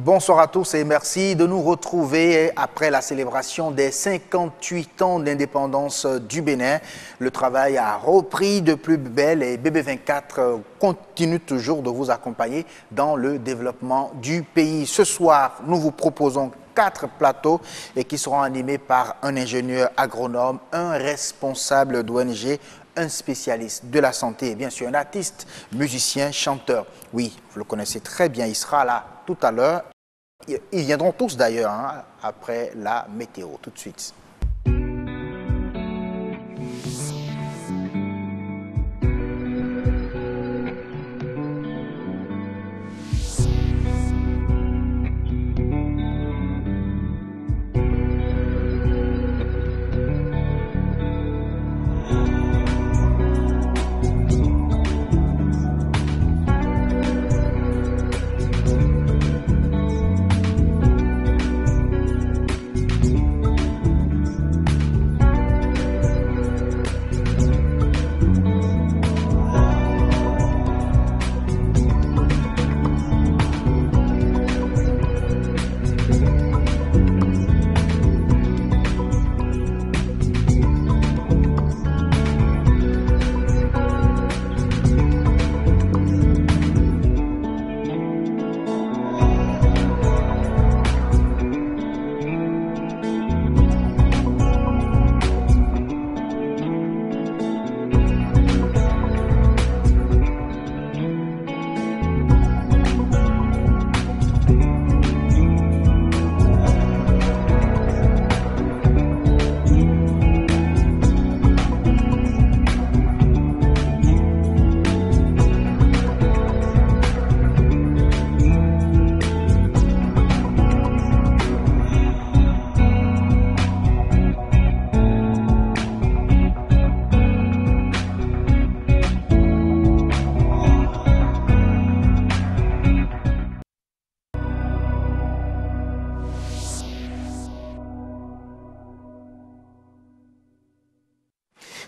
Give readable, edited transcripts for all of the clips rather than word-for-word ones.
Bonsoir à tous et merci de nous retrouver après la célébration des 58 ans d'indépendance du Bénin. Le travail a repris de plus belle et BB24 continue toujours de vous accompagner dans le développement du pays. Ce soir, nous vous proposons 4 plateaux et qui seront animés par un ingénieur agronome, un responsable d'ONG, un spécialiste de la santé et bien sûr un artiste, musicien, chanteur. Oui, vous le connaissez très bien, il sera là tout à l'heure. Ils viendront tous d'ailleurs après la météo, tout de suite.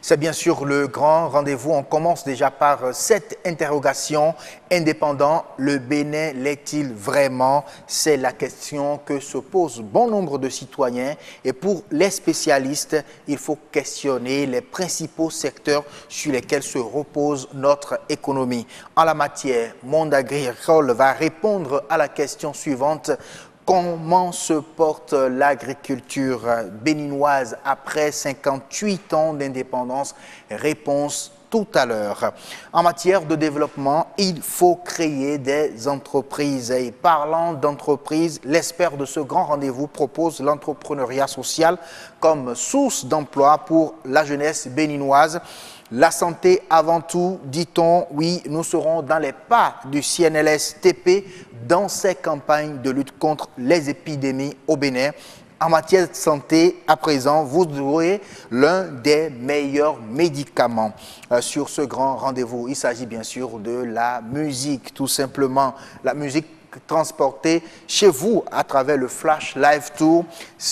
C'est bien sûr le grand rendez-vous. On commence déjà par cette interrogation. Indépendant, le Bénin l'est-il vraiment? C'est la question que se posent bon nombre de citoyens. Et pour les spécialistes, il faut questionner les principaux secteurs sur lesquels se repose notre économie. En la matière, Monde Agricole va répondre à la question suivante. Comment se porte l'agriculture béninoise après 58 ans d'indépendance? Réponse tout à l'heure. En matière de développement, il faut créer des entreprises. Et parlant d'entreprises, l'expert de ce grand rendez-vous propose l'entrepreneuriat social comme source d'emploi pour la jeunesse béninoise. La santé avant tout, dit-on, oui, nous serons dans les pas du CNLS-TP dans ces campagnes de lutte contre les épidémies au Bénin. En matière de santé, à présent, vous aurez l'un des meilleurs médicaments sur ce grand rendez-vous. Il s'agit bien sûr de la musique, tout simplement. La musique transportée chez vous à travers le Flash Live Tour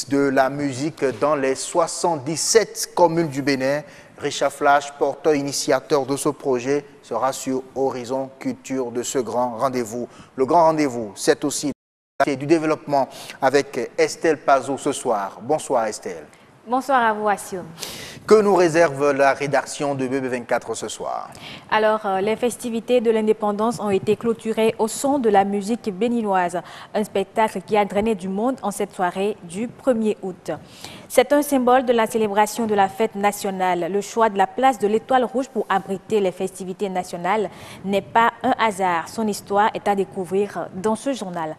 de la musique dans les 77 communes du Bénin. Richard Flash, porteur initiateur de ce projet, sera sur Horizon Culture de ce grand rendez-vous. Le grand rendez-vous, c'est aussi du développement avec Estelle Pazou ce soir. Bonsoir Estelle. Bonsoir à vous Assioum. Que nous réserve la rédaction de BB24 ce soir? Alors, les festivités de l'indépendance ont été clôturées au son de la musique béninoise. Un spectacle qui a drainé du monde en cette soirée du 1er août. C'est un symbole de la célébration de la fête nationale. Le choix de la place de l'Étoile Rouge pour abriter les festivités nationales n'est pas un hasard. Son histoire est à découvrir dans ce journal.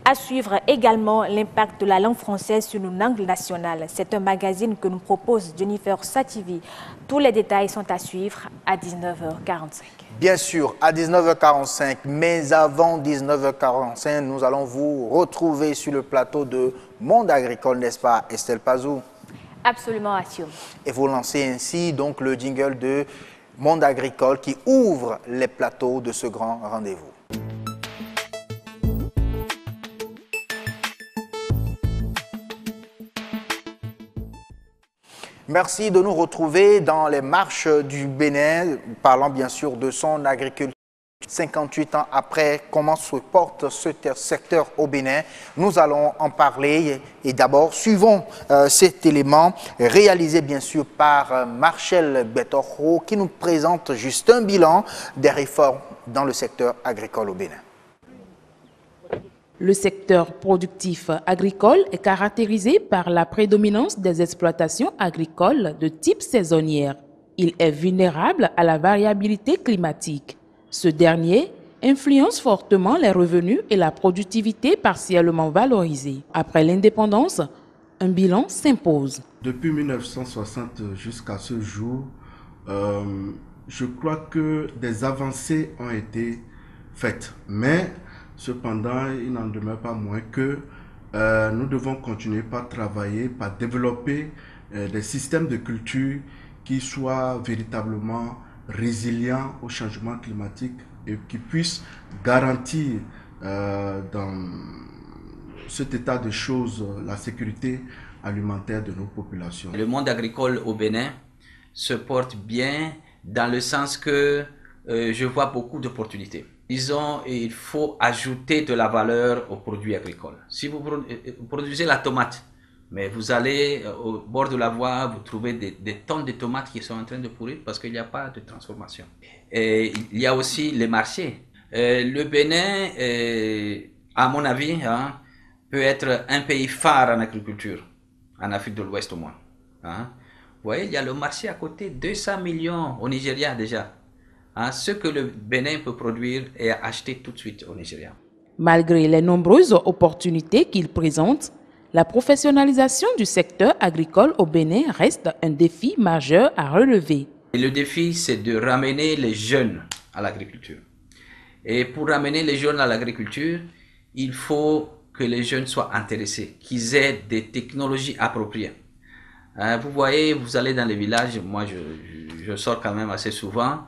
À suivre également l'impact de la langue française sur nos langues nationales. C'est un magazine que nous propose Jennifer Sativi. Tous les détails sont à suivre à 19h45. Bien sûr, à 19h45, mais avant 19h45, nous allons vous retrouver sur le plateau de Monde Agricole, n'est-ce pas, Estelle Pazou? Absolument, Assioum. Et vous lancez ainsi donc le jingle de Monde Agricole qui ouvre les plateaux de ce grand rendez-vous. Merci de nous retrouver dans les marches du Bénin, parlant bien sûr de son agriculture. 58 ans après, comment se porte ce secteur au Bénin? Nous allons en parler et d'abord, suivons cet élément réalisé bien sûr par Marcel Betoro qui nous présente juste un bilan des réformes dans le secteur agricole au Bénin. Le secteur productif agricole est caractérisé par la prédominance des exploitations agricoles de type saisonnière. Il est vulnérable à la variabilité climatique. Ce dernier influence fortement les revenus et la productivité partiellement valorisée. Après l'indépendance, un bilan s'impose. Depuis 1960 jusqu'à ce jour, je crois que des avancées ont été faites. Mais cependant, il n'en demeure pas moins que nous devons continuer par travailler, par développer des systèmes de culture qui soient véritablement résilients au changement climatique et qui puissent garantir dans cet état de choses la sécurité alimentaire de nos populations. Le monde agricole au Bénin se porte bien dans le sens que je vois beaucoup d'opportunités. Disons, il faut ajouter de la valeur aux produits agricoles. Si vous produisez la tomate, mais vous allez au bord de la voie, vous trouvez des tonnes de tomates qui sont en train de pourrir parce qu'il n'y a pas de transformation. Et il y a aussi les marchés. Le Bénin, à mon avis, peut être un pays phare en agriculture, en Afrique de l'Ouest au moins. Vous voyez, il y a le marché à côté, 200 millions au Nigeria déjà. Ce que le Bénin peut produire et acheter tout de suite au Nigeria. Malgré les nombreuses opportunités qu'il présente, la professionnalisation du secteur agricole au Bénin reste un défi majeur à relever. Et le défi, c'est de ramener les jeunes à l'agriculture. Et pour ramener les jeunes à l'agriculture, il faut que les jeunes soient intéressés, qu'ils aient des technologies appropriées. Vous voyez, vous allez dans les villages, moi je sors quand même assez souvent,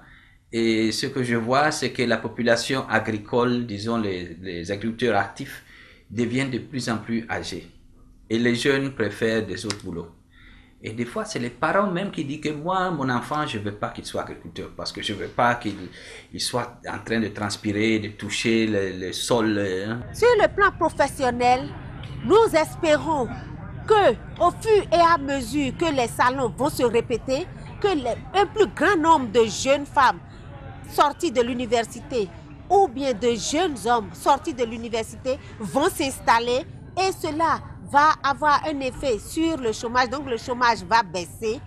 et ce que je vois, c'est que la population agricole, disons les agriculteurs actifs, deviennent de plus en plus âgés. Et les jeunes préfèrent des autres boulots. Et des fois, c'est les parents même qui disent que moi, mon enfant, je ne veux pas qu'il soit agriculteur parce que je ne veux pas qu'il soit en train de transpirer, de toucher le sol. Sur le plan professionnel, nous espérons que, au fur et à mesure que les salons vont se répéter, que un plus grand nombre de jeunes femmes sorties de l'université ou bien de jeunes hommes sortis de l'université vont s'installer et cela va avoir un effet sur le chômage, donc le chômage va baisser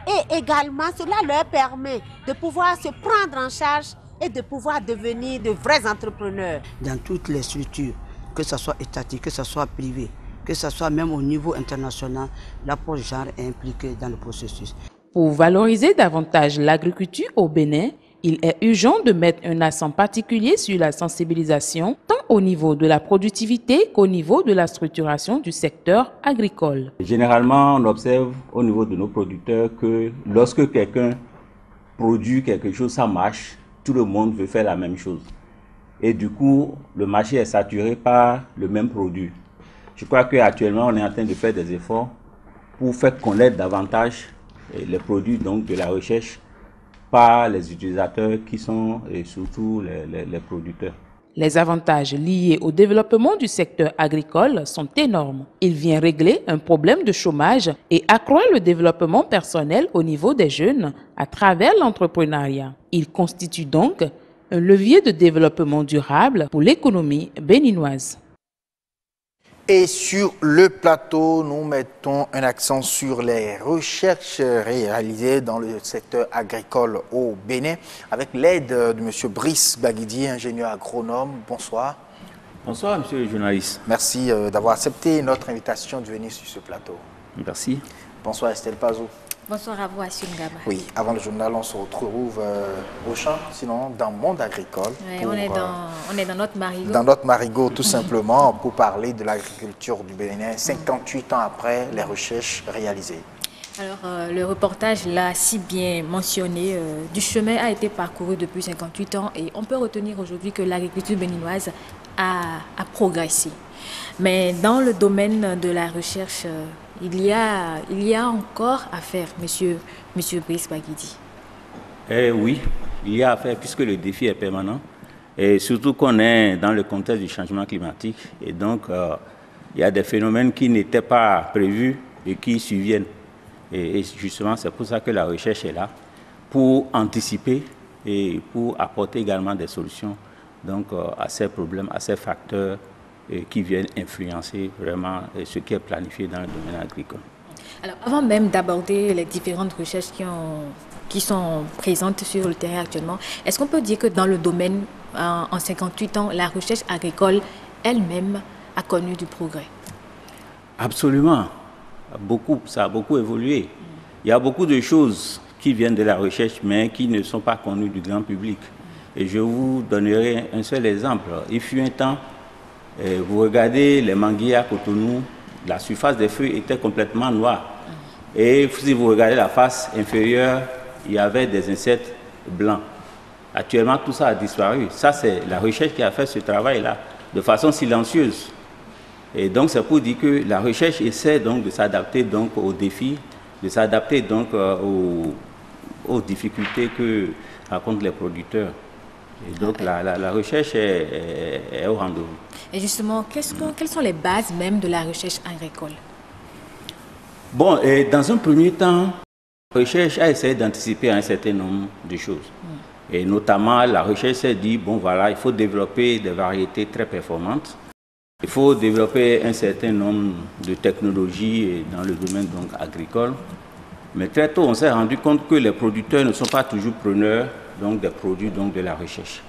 et également cela leur permet de pouvoir se prendre en charge et de pouvoir devenir de vrais entrepreneurs. Dans toutes les structures, que ce soit étatique, que ce soit privé, que ce soit même au niveau international, l'apport genre est impliqué dans le processus. Pour valoriser davantage l'agriculture au Bénin, il est urgent de mettre un accent particulier sur la sensibilisation, tant au niveau de la productivité qu'au niveau de la structuration du secteur agricole. Généralement, on observe au niveau de nos producteurs que lorsque quelqu'un produit quelque chose, ça marche, tout le monde veut faire la même chose. Et du coup, le marché est saturé par le même produit. Je crois qu'actuellement, on est en train de faire des efforts pour faire connaître davantage les produits donc, de la recherche par les utilisateurs qui sont et surtout les producteurs. Les avantages liés au développement du secteur agricole sont énormes. Il vient régler un problème de chômage et accroît le développement personnel au niveau des jeunes à travers l'entrepreneuriat. Il constitue donc un levier de développement durable pour l'économie béninoise. Et sur le plateau, nous mettons un accent sur les recherches réalisées dans le secteur agricole au Bénin avec l'aide de M. Brice Baguidi, ingénieur agronome. Bonsoir. Bonsoir, monsieur le journaliste. Merci d'avoir accepté notre invitation de venir sur ce plateau. Merci. Bonsoir Estelle Pazou. Bonsoir à vous, Assine Gaba. Oui, avant le journal, on se retrouve au champ, sinon dans le monde agricole. Ouais, on est dans notre marigot. Dans notre marigot, tout simplement, pour parler de l'agriculture du Bénin, 58 ans après les recherches réalisées. Alors, le reportage l'a si bien mentionné, du chemin a été parcouru depuis 58 ans et on peut retenir aujourd'hui que l'agriculture béninoise a progressé. Mais dans le domaine de la recherche, il y a encore à faire, monsieur Brice Baguidi. Oui, il y a à faire puisque le défi est permanent. Et surtout qu'on est dans le contexte du changement climatique. Et donc, il y a des phénomènes qui n'étaient pas prévus et qui surviennent. Et justement, c'est pour ça que la recherche est là, pour anticiper et pour apporter également des solutions donc, à ces problèmes, à ces facteurs qui viennent influencer vraiment ce qui est planifié dans le domaine agricole. Alors, avant même d'aborder les différentes recherches qui sont présentes sur le terrain actuellement, est-ce qu'on peut dire que dans le domaine, en 58 ans, la recherche agricole elle-même a connu du progrès? Absolument. Ça a beaucoup évolué. Il y a beaucoup de choses qui viennent de la recherche, mais qui ne sont pas connues du grand public. Et je vous donnerai un seul exemple. Il fut un temps, vous regardez les manguiers à Cotonou, la surface des feuilles était complètement noire. Et si vous regardez la face inférieure, il y avait des insectes blancs. Actuellement, tout ça a disparu. Ça, c'est la recherche qui a fait ce travail-là, de façon silencieuse. Et donc, c'est pour dire que la recherche essaie donc de s'adapter donc aux défis, de s'adapter donc aux difficultés que rencontrent les producteurs. Et donc, la recherche est au rendez-vous. Et justement, quelles sont les bases même de la recherche agricole? Bon, et dans un premier temps, la recherche a essayé d'anticiper un certain nombre de choses. Et notamment, la recherche s'est dit, bon voilà, il faut développer des variétés très performantes. Il faut développer un certain nombre de technologies dans le domaine donc, agricole. Mais très tôt, on s'est rendu compte que les producteurs ne sont pas toujours preneurs donc, des produits donc, de la recherche.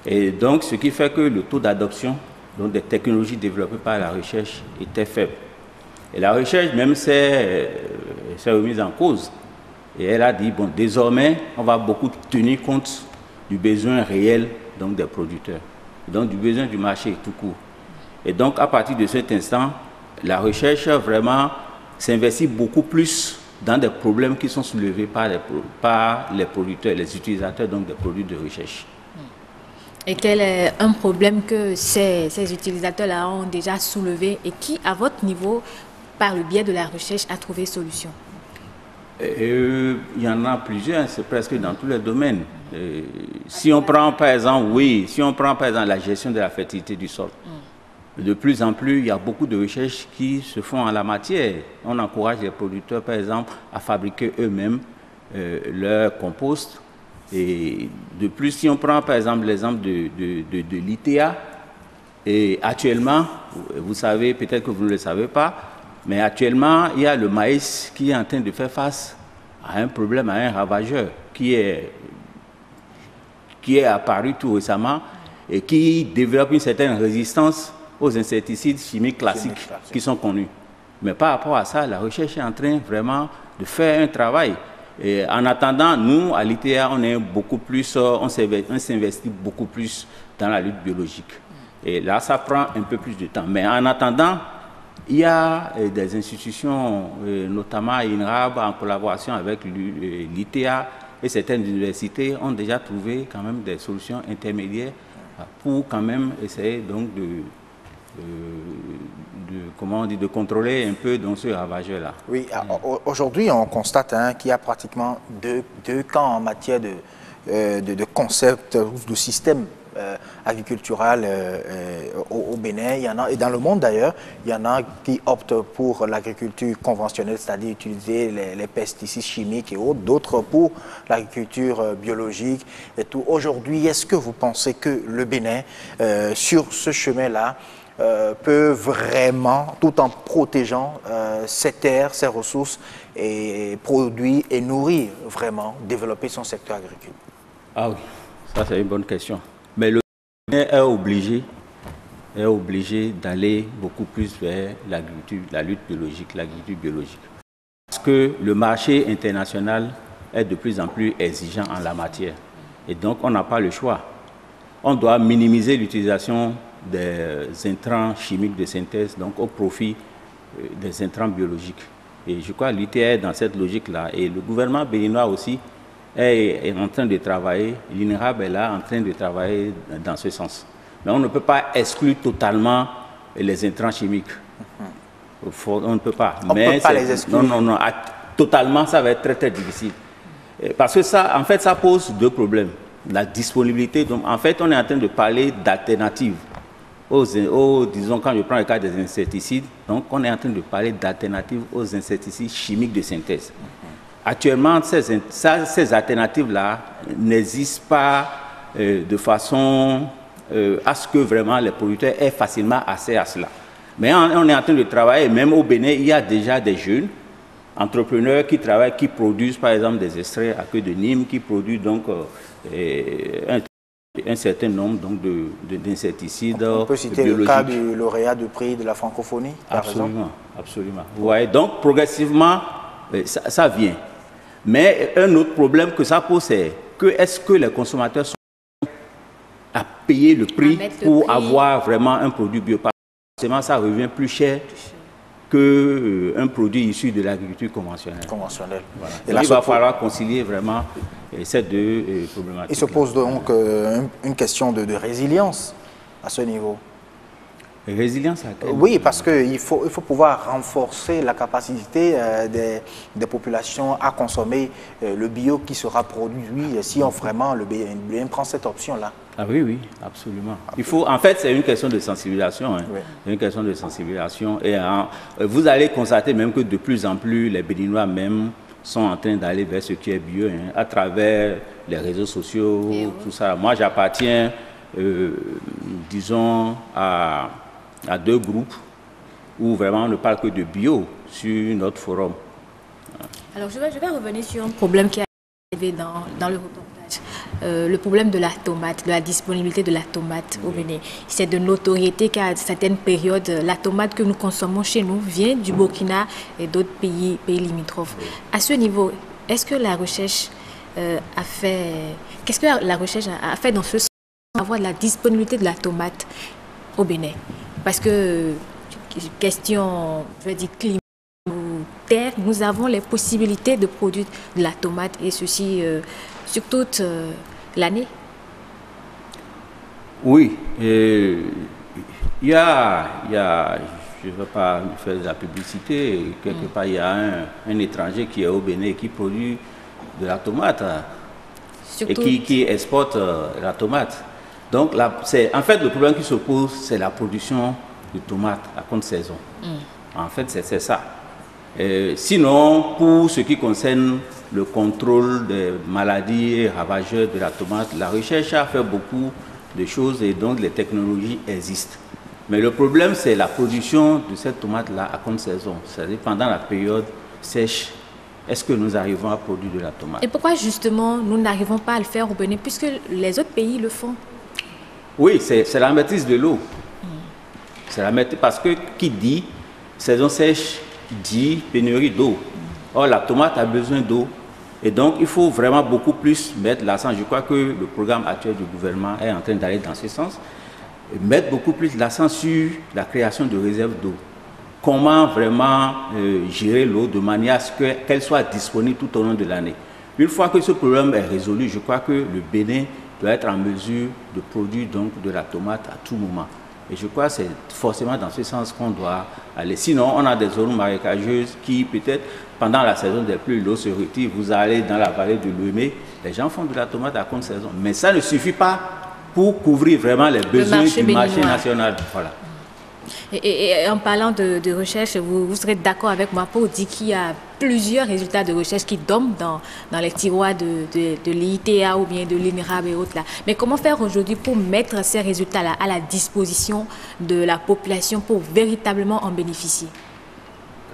Et donc, ce qui fait que le taux d'adoption des technologies développées par la recherche était faible. Et la recherche même s'est remise en cause. Et elle a dit, bon, désormais, on va beaucoup tenir compte du besoin réel donc, des producteurs, donc du besoin du marché tout court. Et donc, à partir de cet instant, la recherche vraiment s'investit beaucoup plus dans des problèmes qui sont soulevés par les producteurs, les utilisateurs donc, des produits de recherche. Et quel est un problème que ces utilisateurs-là ont déjà soulevé et qui, à votre niveau, par le biais de la recherche, a trouvé solution? Il y en a plusieurs, c'est presque dans tous les domaines. Si on prend par exemple, la gestion de la fertilité du sol, de plus en plus, il y a beaucoup de recherches qui se font en la matière. On encourage les producteurs, par exemple, à fabriquer eux-mêmes leur compost. Et de plus, si on prend par exemple l'exemple de l'ITA, et actuellement, vous savez, peut-être que vous ne le savez pas, mais actuellement, il y a le maïs qui est en train de faire face à un problème, à un ravageur qui est apparu tout récemment et qui développe une certaine résistance aux insecticides chimiques classiques qui sont connus. Mais par rapport à ça, la recherche est en train vraiment de faire un travail. Et en attendant, nous, à l'ITA, on s'investit beaucoup plus dans la lutte biologique. Et là, ça prend un peu plus de temps. Mais en attendant, il y a des institutions, notamment INRAB, en collaboration avec l'ITA et certaines universités, ont déjà trouvé quand même des solutions intermédiaires pour quand même essayer donc de contrôler un peu dans ce ravageur-là. Oui, aujourd'hui, on constate qu'il y a pratiquement deux camps en matière de concept ou de système agricultural au Bénin. Il y en a, et dans le monde d'ailleurs, il y en a qui optent pour l'agriculture conventionnelle, c'est-à-dire utiliser les pesticides chimiques et autres, d'autres pour l'agriculture biologique et tout. Aujourd'hui, est-ce que vous pensez que le Bénin, sur ce chemin-là, peut vraiment, tout en protégeant ses terres, ses ressources, et produire et nourrir vraiment, développer son secteur agricole? Ah oui, ça c'est une bonne question. Mais le Bénin est obligé d'aller beaucoup plus vers l'agriculture, la lutte biologique, l'agriculture biologique. Parce que le marché international est de plus en plus exigeant en la matière. Et donc on n'a pas le choix. On doit minimiser l'utilisation des intrants chimiques de synthèse, donc au profit des intrants biologiques. Et je crois que l'ITA est dans cette logique-là. Et le gouvernement béninois aussi est en train de travailler, l'INRAB est là en train de travailler dans ce sens. Mais on ne peut pas exclure totalement les intrants chimiques. On ne peut pas. On ne peut pas les exclure. Non, totalement, ça va être très très difficile. Parce que ça, en fait, ça pose deux problèmes. la disponibilité. Donc, en fait, on est en train de parler d'alternatives. Disons, quand je prends le cas des insecticides, donc on est en train de parler d'alternatives aux insecticides chimiques de synthèse. Actuellement, ces alternatives-là n'existent pas de façon à ce que vraiment les producteurs aient facilement accès à cela. Mais on est en train de travailler, même au Bénin, il y a déjà des jeunes entrepreneurs qui travaillent, qui produisent par exemple des extraits à queue de Nîmes, qui produisent donc un certain nombre d'insecticides. On peut citer le cas du lauréat du prix de la francophonie, par exemple. Absolument. Ouais, donc progressivement, ça vient. Mais un autre problème que ça pose, c'est que est-ce que les consommateurs sont à payer le prix pour avoir vraiment un produit bio? Forcément, ça revient plus cher qu'un produit issu de l'agriculture conventionnelle. Voilà. Et là, il va falloir concilier vraiment ces deux problématiques. Il se pose donc une question de résilience à ce niveau. Résilience à quel Oui, parce qu'il faut pouvoir renforcer la capacité des populations à consommer le bio qui sera produit si vraiment le BN prend cette option-là. Ah oui, absolument. En fait, c'est une question de sensibilisation. Hein. Oui. C'est une question de sensibilisation. Et vous allez constater même que de plus en plus, les Béninois même sont en train d'aller vers ce qui est bio, hein, à travers les réseaux sociaux, tout ça. Moi, j'appartiens, disons, à 2 groupes où vraiment on ne parle que de bio sur notre forum. Alors, je vais revenir sur un problème qui est arrivé dans le reportage. Le problème de la tomate, de la disponibilité de la tomate au Bénin. C'est de notoriété qu'à certaines périodes, la tomate que nous consommons chez nous vient du Burkina et d'autres pays limitrophes. À ce niveau, est-ce que la recherche qu'est-ce que la recherche a fait dans ce sens, avoir de la disponibilité de la tomate au Bénin? Parce que, question, je veux dire, climat ou terre, nous avons les possibilités de produire de la tomate et ceci sur toute l'année. Oui, il y a, je ne veux pas faire de la publicité, quelque part il y a un étranger qui est au Bénin et qui produit de la tomate et qui exporte la tomate. Donc, en fait, le problème qui se pose, c'est la production de tomates à contre-saison. En fait, c'est ça. Sinon, pour ce qui concerne le contrôle des maladies ravageurs de la tomate, la recherche a fait beaucoup de choses et donc les technologies existent. Mais le problème, c'est la production de cette tomate-là à contre-saison. C'est-à-dire pendant la période sèche, est-ce que nous arrivons à produire de la tomate? Et pourquoi justement nous n'arrivons pas à le faire au Bénin, puisque les autres pays le font? Oui, c'est la maîtrise de l'eau. C'est la maîtrise, parce que qui dit saison sèche dit pénurie d'eau. Or, la tomate a besoin d'eau. Et donc, il faut vraiment beaucoup plus mettre l'accent. Je crois que le programme actuel du gouvernement est en train d'aller dans ce sens. Mettre beaucoup plus l'accent sur la création de réserves d'eau. Comment vraiment gérer l'eau de manière à ce qu'elle soit disponible tout au long de l'année. Une fois que ce problème est résolu, je crois que le Bénin doit être en mesure de produire donc de la tomate à tout moment. Et je crois que c'est forcément dans ce sens qu'on doit aller. Sinon, on a des zones marécageuses qui, peut-être, pendant la saison des pluies, l'eau se retire. Vous allez dans la vallée de l'Ouémé, les gens font de la tomate à contre-saison. Mais ça ne suffit pas pour couvrir vraiment les besoins du marché national. Voilà. Et en parlant de recherche, vous serez d'accord avec moi pour dire qu'il y a plusieurs résultats de recherche qui dorment dans les tiroirs de l'ITA ou bien de l'INRAB et autres là. Mais comment faire aujourd'hui pour mettre ces résultats-là à la disposition de la population pour véritablement en bénéficier?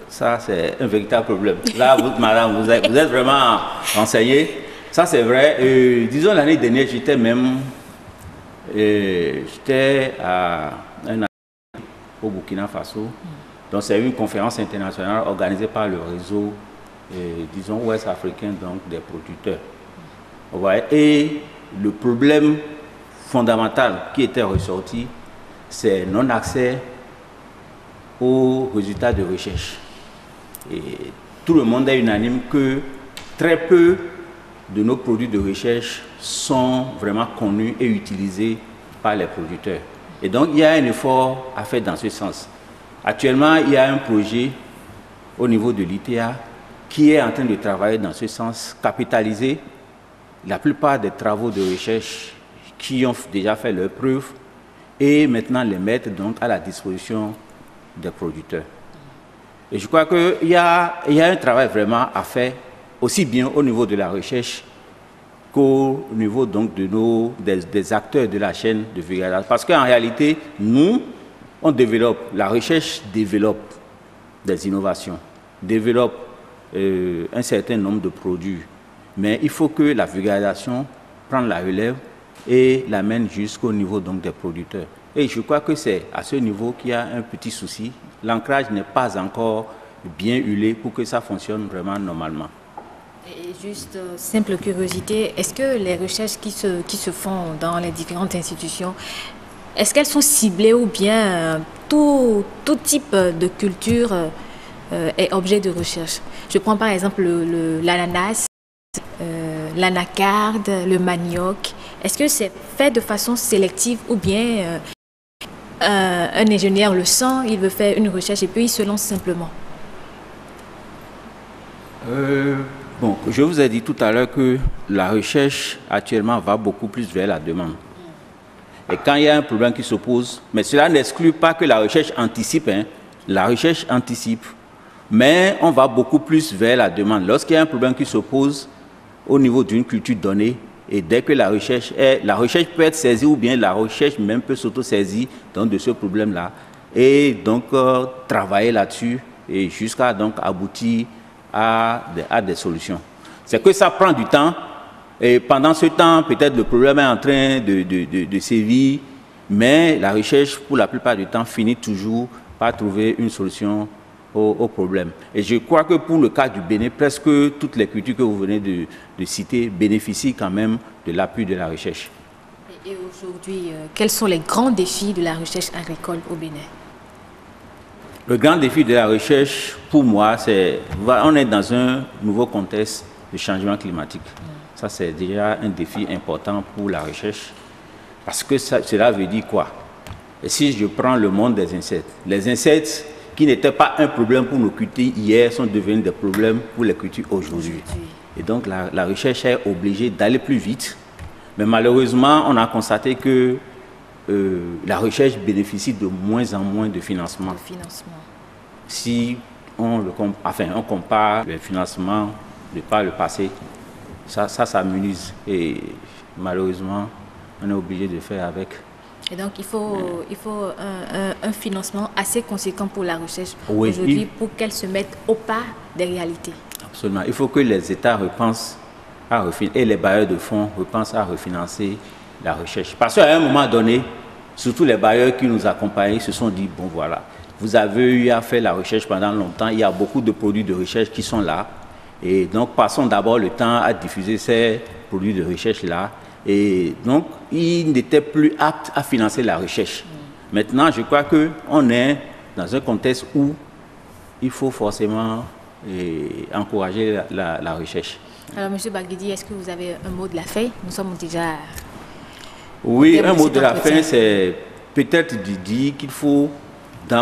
Ça, c'est un véritable problème. Là, vous, madame, vous êtes vraiment renseignée. Ça, c'est vrai. Disons, l'année dernière, j'étais à un au Burkina Faso. Donc, c'est une conférence internationale organisée par le réseau, disons, ouest africain, donc des producteurs. Et le problème fondamental qui était ressorti, c'est non-accès aux résultats de recherche. Et tout le monde est unanime que très peu de nos produits de recherche sont vraiment connus et utilisés par les producteurs. Et donc, il y a un effort à faire dans ce sens. Actuellement, il y a un projet au niveau de l'ITA qui est en train de travailler dans ce sens, capitaliser la plupart des travaux de recherche qui ont déjà fait leurs preuves et maintenant les mettre donc à la disposition des producteurs. Et je crois qu'il y a un travail vraiment à faire, aussi bien au niveau de la recherche qu'au niveau donc des acteurs de la chaîne de vulgarisation. Parce qu'en réalité, nous, on développe, la recherche développe des innovations, développe un certain nombre de produits. Mais il faut que la vulgarisation prenne la relève et l'amène jusqu'au niveau donc des producteurs. Et je crois que c'est à ce niveau qu'il y a un petit souci. L'ancrage n'est pas encore bien huilé pour que ça fonctionne vraiment normalement. Et juste simple curiosité, est-ce que les recherches qui se font dans les différentes institutions, est-ce qu'elles sont ciblées ou bien tout type de culture est objet de recherche? Je prends par exemple l'ananas, l'anacarde, le manioc. Est-ce que c'est fait de façon sélective ou bien un ingénieur le sent, il veut faire une recherche et puis il se lance simplement? Bon, je vous ai dit tout à l'heure que la recherche actuellement va beaucoup plus vers la demande. Et quand il y a un problème qui se pose, mais cela n'exclut pas que la recherche anticipe. La recherche anticipe, mais on va beaucoup plus vers la demande. Lorsqu'il y a un problème qui se pose au niveau d'une culture donnée, et dès que la recherche peut être saisie ou bien la recherche même peut s'auto-saisir de ce problème-là et donc travailler là-dessus et jusqu'à donc aboutir à des solutions. C'est que ça prend du temps et pendant ce temps, peut-être le problème est en train de sévir, mais la recherche, pour la plupart du temps, finit toujours par trouver une solution au problème. Et je crois que pour le cas du Bénin, presque toutes les cultures que vous venez de citer bénéficient quand même de l'appui de la recherche. Et aujourd'hui, quels sont les grands défis de la recherche agricole au Bénin? Le grand défi de la recherche, pour moi, c'est on est dans un nouveau contexte de changement climatique. Ça, c'est déjà un défi important pour la recherche. Parce que cela veut dire quoi? Et si je prends le monde des insectes, les insectes qui n'étaient pas un problème pour nos cultures hier sont devenus des problèmes pour les cultures aujourd'hui. Et donc la recherche est obligée d'aller plus vite. Mais malheureusement, on a constaté que la recherche bénéficie de moins en moins de financement. Si on compare le financement de par le passé, ça s'amenuise. Et malheureusement, on est obligé de faire avec. Et donc, il faut un financement assez conséquent pour la recherche aujourd'hui pour qu'elle se mette au pas des réalités. Absolument. Il faut que les États repensent et les bailleurs de fonds repensent à refinancer la recherche. Parce qu'à un moment donné, surtout les bailleurs qui nous accompagnent se sont dit, bon voilà, vous avez eu à faire la recherche pendant longtemps, il y a beaucoup de produits de recherche qui sont là. Et donc, passons d'abord le temps à diffuser ces produits de recherche-là. Et donc, ils n'étaient plus aptes à financer la recherche. Maintenant, je crois qu'on est dans un contexte où il faut forcément encourager la recherche. Alors, M. Baguidi, est-ce que vous avez un mot de la fin? Nous sommes déjà... Oui, un mot de la fin, c'est peut-être de dire qu'il faut,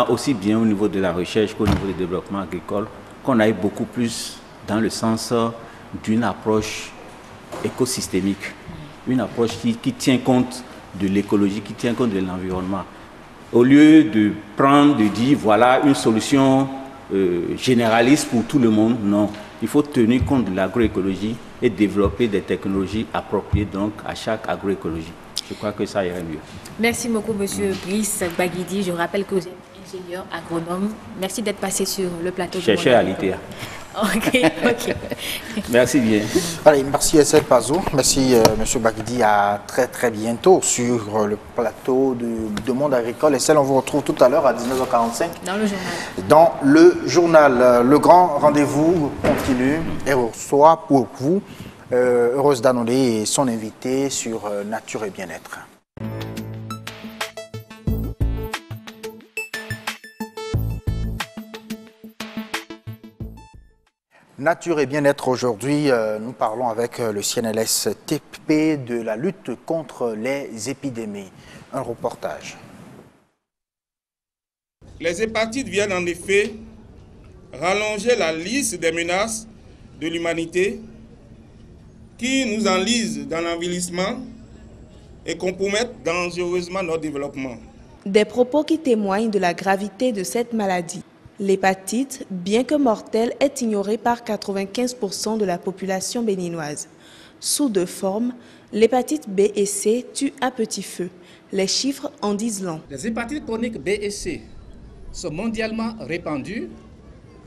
aussi bien au niveau de la recherche qu'au niveau du développement agricole, qu'on aille beaucoup plus dans le sens d'une approche écosystémique. Une approche qui tient compte de l'écologie, qui tient compte de l'environnement. Au lieu de dire voilà une solution généraliste pour tout le monde, non. Il faut tenir compte de l'agroécologie et développer des technologies appropriées donc à chaque agroécologie. Je crois que ça irait mieux. Merci beaucoup, M. Brice Baguidi. Je rappelle que vous êtes ingénieur agronome. Merci d'être passé sur le plateau. Chercheur à l'ITA. Ok. Merci bien. Allez, merci Essel Pazou. Merci M. Baguidi. À très bientôt sur le plateau de Monde Agricole. Essel, on vous retrouve tout à l'heure à 19h45. Dans le journal. Dans le journal. Le grand rendez-vous continue et reçoit pour vous Heureuse Danolé et son invité sur Nature et Bien-être. Nature et bien-être aujourd'hui, nous parlons avec le CNLS-TP de la lutte contre les épidémies. Un reportage. Les hépatites viennent en effet rallonger la liste des menaces de l'humanité qui nous enlisent dans l'envieillissement et compromettent dangereusement notre développement. Des propos qui témoignent de la gravité de cette maladie. L'hépatite, bien que mortelle, est ignorée par 95% de la population béninoise. Sous deux formes, l'hépatite B et C tue à petit feu. Les chiffres en disent long. Les hépatites chroniques B et C sont mondialement répandues,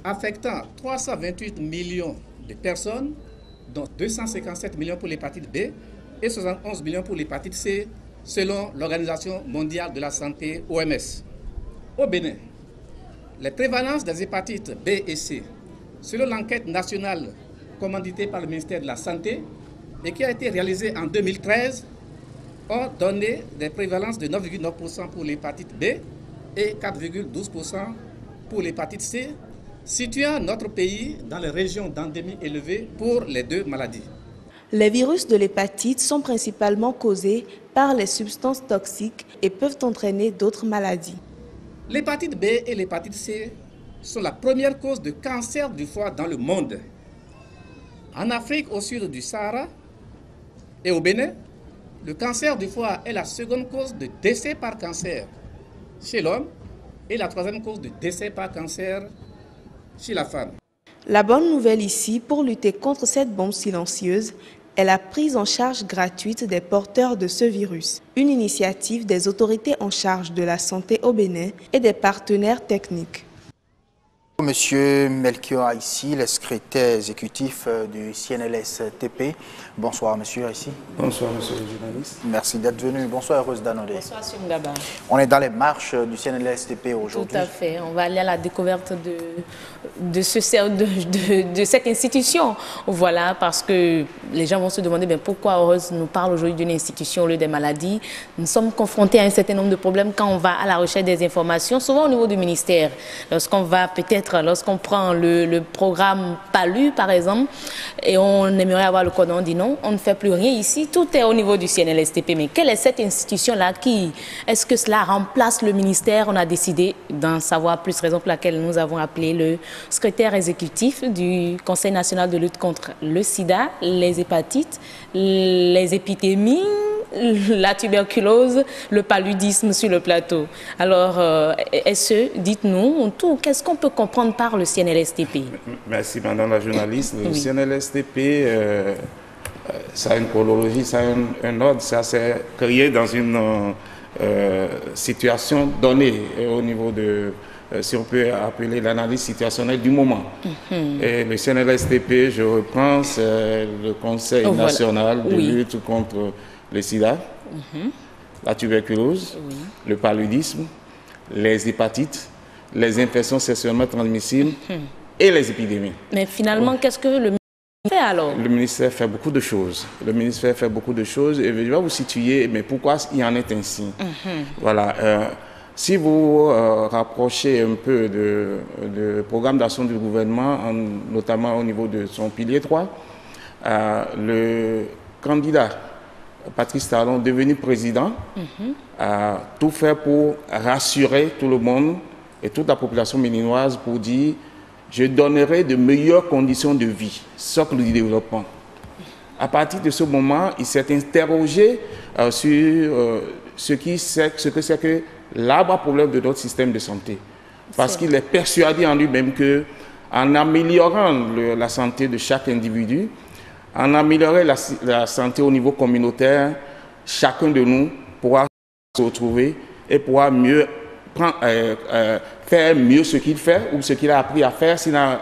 affectant 328 millions de personnes, dont 257 millions pour l'hépatite B et 71 millions pour l'hépatite C, selon l'Organisation mondiale de la santé, OMS. Au Bénin, les prévalences des hépatites B et C, selon l'enquête nationale commanditée par le ministère de la Santé et qui a été réalisée en 2013, ont donné des prévalences de 9,9% pour l'hépatite B et 4,12% pour l'hépatite C, situant notre pays dans les régions d'endémie élevée pour les deux maladies. Les virus de l'hépatite sont principalement causés par les substances toxiques et peuvent entraîner d'autres maladies. L'hépatite B et l'hépatite C sont la première cause de cancer du foie dans le monde. En Afrique, au sud du Sahara et au Bénin, le cancer du foie est la seconde cause de décès par cancer chez l'homme et la troisième cause de décès par cancer chez la femme. La bonne nouvelle ici, pour lutter contre cette bombe silencieuse, est la prise en charge gratuite des porteurs de ce virus. Une initiative des autorités en charge de la santé au Bénin et des partenaires techniques. Monsieur Melchior Haïssi, le secrétaire exécutif du CNLSTP. Bonsoir, monsieur Haïssi. Bonsoir, monsieur le journaliste. Merci d'être venu. Bonsoir, Heureuse Danodé. Bonsoir, Sungaba. On est dans les marches du CNLSTP aujourd'hui. Tout à fait. On va aller à la découverte de cette institution. Voilà, parce que les gens vont se demander pourquoi Heureuse nous parle aujourd'hui d'une institution au lieu des maladies. Nous sommes confrontés à un certain nombre de problèmes quand on va à la recherche des informations, souvent au niveau du ministère. Lorsqu'on va lorsqu'on prend le programme PALU, par exemple, et on aimerait avoir le code, on dit non, on ne fait plus rien ici, tout est au niveau du CNLSTP. Mais quelle est cette institution-là est-ce que cela remplace le ministère? On a décidé d'en savoir plus, raison pour laquelle nous avons appelé le secrétaire exécutif du Conseil national de lutte contre le sida, les hépatites, les épidémies, la tuberculose, le paludisme sur le plateau. Alors, dites-nous tout, qu'est-ce qu'on peut comprendre par le CNLSTP? Merci, madame la journaliste. Le CNLSTP, ça a une chronologie, ça a un ordre, ça s'est créé dans une situation donnée au niveau de, si on peut appeler l'analyse situationnelle du moment. Et le CNLSTP, je reprends, c'est le Conseil national de lutte contre le sida, la tuberculose, le paludisme, les hépatites, les infections sexuellement transmissibles et les épidémies. Mais finalement, qu'est-ce que le ministère fait alors? Le ministère fait beaucoup de choses. Le ministère fait beaucoup de choses et je vais vous situer, mais pourquoi il en est ainsi. Voilà. Si vous rapprochez un peu de programme d'action du gouvernement, notamment au niveau de son pilier 3, le candidat Patrice Talon, devenu président, a tout fait pour rassurer tout le monde et toute la population béninoise pour dire « je donnerai de meilleures conditions de vie, socle du développement ». À partir de ce moment, il s'est interrogé sur ce que c'est que l'arbre à problème de notre système de santé. Parce qu'il est persuadé en lui-même qu'en améliorant la santé de chaque individu, en améliorant la santé au niveau communautaire, chacun de nous pourra se retrouver et pourra mieux faire mieux ce qu'il fait ou ce qu'il a appris à faire. S'il n'a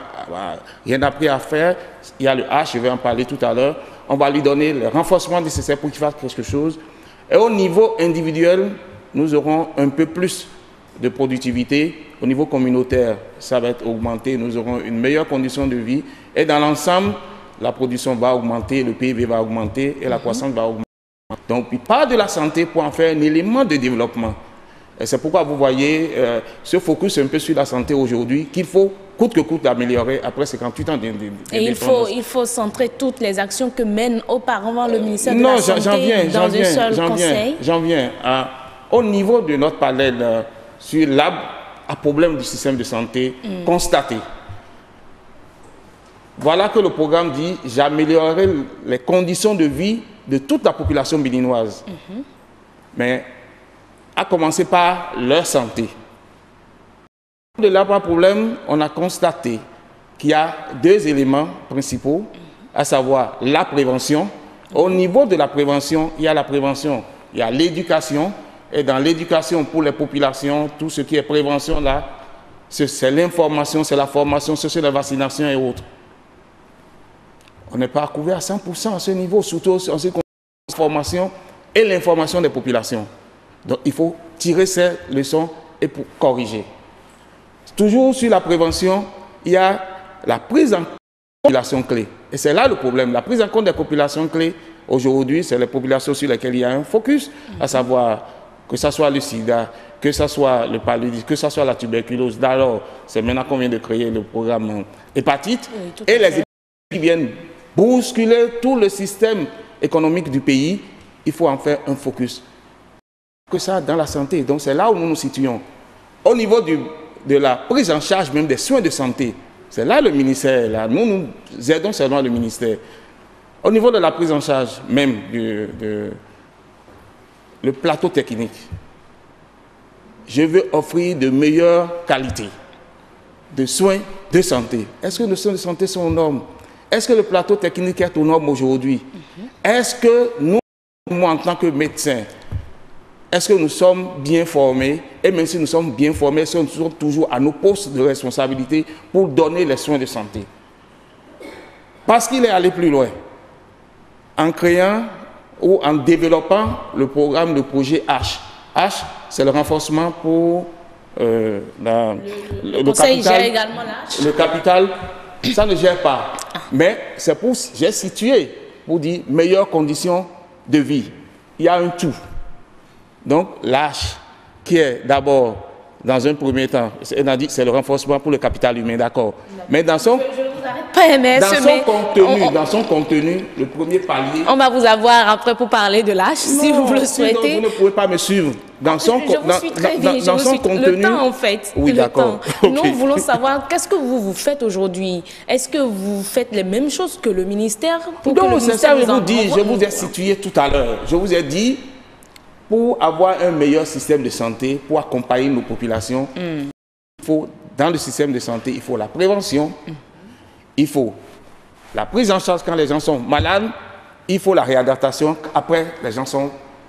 rien appris à faire, il y a le H, je vais en parler tout à l'heure. On va lui donner le renforcement nécessaire pour qu'il fasse quelque chose. Et au niveau individuel, nous aurons un peu plus de productivité. Au niveau communautaire, ça va être augmenté. Nous aurons une meilleure condition de vie. Et dans l'ensemble, la production va augmenter, le PIB va augmenter et la croissance va augmenter. Donc, il part de la santé pour en faire un élément de développement. Et c'est pourquoi vous voyez ce focus un peu sur la santé aujourd'hui, qu'il faut coûte que coûte améliorer après 58 ans d'indépendance. Il faut centrer toutes les actions que mène auparavant le ministère de la Santé dans un seul conseil. J'en viens. Au niveau de notre panel sur l'arbre à problème du système de santé constaté, voilà que le programme dit « J'améliorerai les conditions de vie de toute la population béninoise. Mais à commencer par leur santé. De là, pas de problème, on a constaté qu'il y a deux éléments principaux, à savoir la prévention. Au niveau de la prévention, il y a la prévention, il y a l'éducation. Et dans l'éducation pour les populations, tout ce qui est prévention là, c'est l'information, c'est la formation, c'est la vaccination et autres. On n'est pas couvert à 100% à ce niveau, surtout en ce qui concerne la formation et l'information des populations. Donc il faut tirer ces leçons et pour corriger. Toujours sur la prévention, il y a la prise en compte des populations clés. Et c'est là le problème. La prise en compte des populations clés, aujourd'hui, c'est les populations sur lesquelles il y a un focus, à savoir que ce soit le sida, que ce soit le paludisme, que ce soit la tuberculose. D'alors, c'est maintenant qu'on vient de créer le programme hépatite. Oui, et les épidémies qui viennent bousculer tout le système économique du pays, il faut en faire un focus. Que ça dans la santé. Donc c'est là où nous nous situons. Au niveau de la prise en charge même des soins de santé, c'est là le ministère. Là. Nous aidons seulement le ministère. Au niveau de la prise en charge même le plateau technique, je veux offrir de meilleures qualités de soins de santé. Est-ce que les soins de santé sont aux normes? Est-ce que le plateau technique est aux normes aujourd'hui? Est-ce que nous, en tant que médecins, est-ce que nous sommes bien formés? Et même si nous sommes bien formés, est-ce que nous sommes toujours à nos postes de responsabilité pour donner les soins de santé? Parce qu'il est allé plus loin en créant ou en développant le programme, le projet H. H, c'est le renforcement pour le conseil capital. Gère également l'H. Le capital, ça ne gère pas. Mais c'est pour, j'ai situé pour dire meilleures conditions de vie. Il y a un tout. Donc l'H, qui est d'abord, dans un premier temps, on a dit c'est le renforcement pour le capital humain, d'accord. Mais dans son... Dans son contenu, le premier palier... On va vous avoir après pour parler de l'H, si vous le souhaitez. Vous ne pouvez pas me suivre. Dans son contenu... Le temps, en fait. Oui, d'accord. Nous voulons savoir, qu'est-ce que vous faites aujourd'hui? Est-ce que vous faites les mêmes choses que le ministère? Non, c'est ça que je vous dis. Je vous ai situé tout à l'heure. Je vous ai dit, pour avoir un meilleur système de santé, pour accompagner nos populations, il faut, dans le système de santé, il faut la prévention. Il faut la prise en charge quand les gens sont malades, il faut la réadaptation. Après,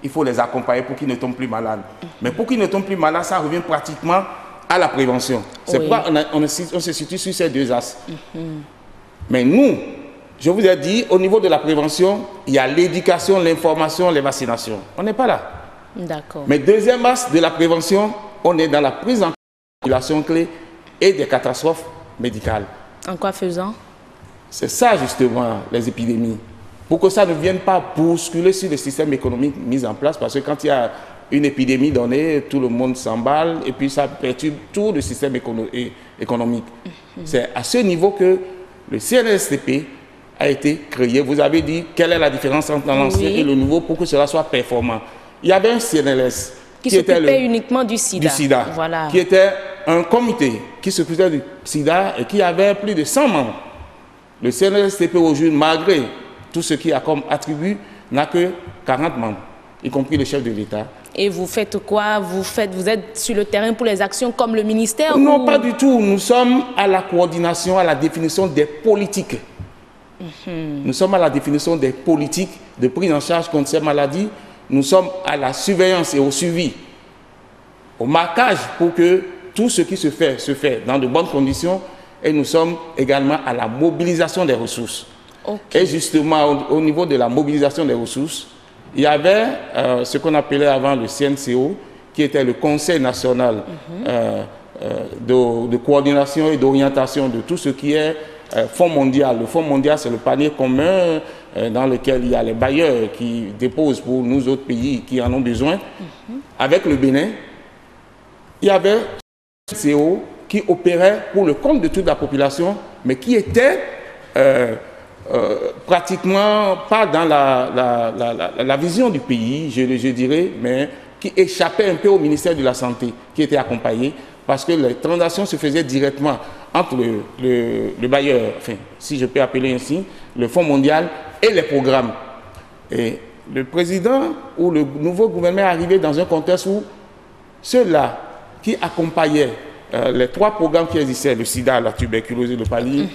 il faut les accompagner pour qu'ils ne tombent plus malades. Mais pour qu'ils ne tombent plus malades, ça revient pratiquement à la prévention. C'est pourquoi on se situe sur ces deux axes. Mais nous, je vous ai dit, au niveau de la prévention, il y a l'éducation, l'information, les vaccinations. On n'est pas là. D'accord. Mais deuxième axe de la prévention, on est dans la prise en compte des populations clés et des catastrophes médicales. En quoi faisant? C'est ça justement, les épidémies. Pour que ça ne vienne pas bousculer sur le système économique mis en place, parce que quand il y a une épidémie donnée, tout le monde s'emballe et puis ça perturbe tout le système économique. C'est à ce niveau que le CNSTP a été créé. Vous avez dit quelle est la différence entre l'ancien et le nouveau pour que cela soit performant. Il y avait un CNLS qui s'occupait uniquement du sida. Voilà. Qui était un comité qui s'occupait du sida et qui avait plus de 100 membres. Le CNSTP aujourd'hui, malgré tout ce qui a comme attribut, n'a que 40 membres, y compris le chef de l'État. Et vous faites quoi? Vous êtes sur le terrain pour les actions comme le ministère? Non, pas du tout. Nous sommes à la coordination, à la définition des politiques. Nous sommes à la définition des politiques de prise en charge contre ces maladies. Nous sommes à la surveillance et au suivi, au marquage pour que tout ce qui se fait dans de bonnes conditions. Et nous sommes également à la mobilisation des ressources. Et justement, au niveau de la mobilisation des ressources, il y avait ce qu'on appelait avant le CNCO, qui était le Conseil national de coordination et d'orientation de tout ce qui est Fonds mondial. Le Fonds mondial, c'est le panier commun dans lequel il y a les bailleurs qui déposent pour nous autres pays qui en ont besoin. Avec le Bénin, il y avait le CNCO qui opérait pour le compte de toute la population, mais qui était pratiquement pas dans la vision du pays, je dirais, mais qui échappait un peu au ministère de la Santé, qui était accompagné parce que les transactions se faisaient directement entre le bailleur, enfin, si je peux appeler ainsi, le Fonds mondial et les programmes. Et le président ou le nouveau gouvernement est arrivé dans un contexte où ceux-là qui accompagnaient les 3 programmes qui existaient, le sida, la tuberculose et le paludisme,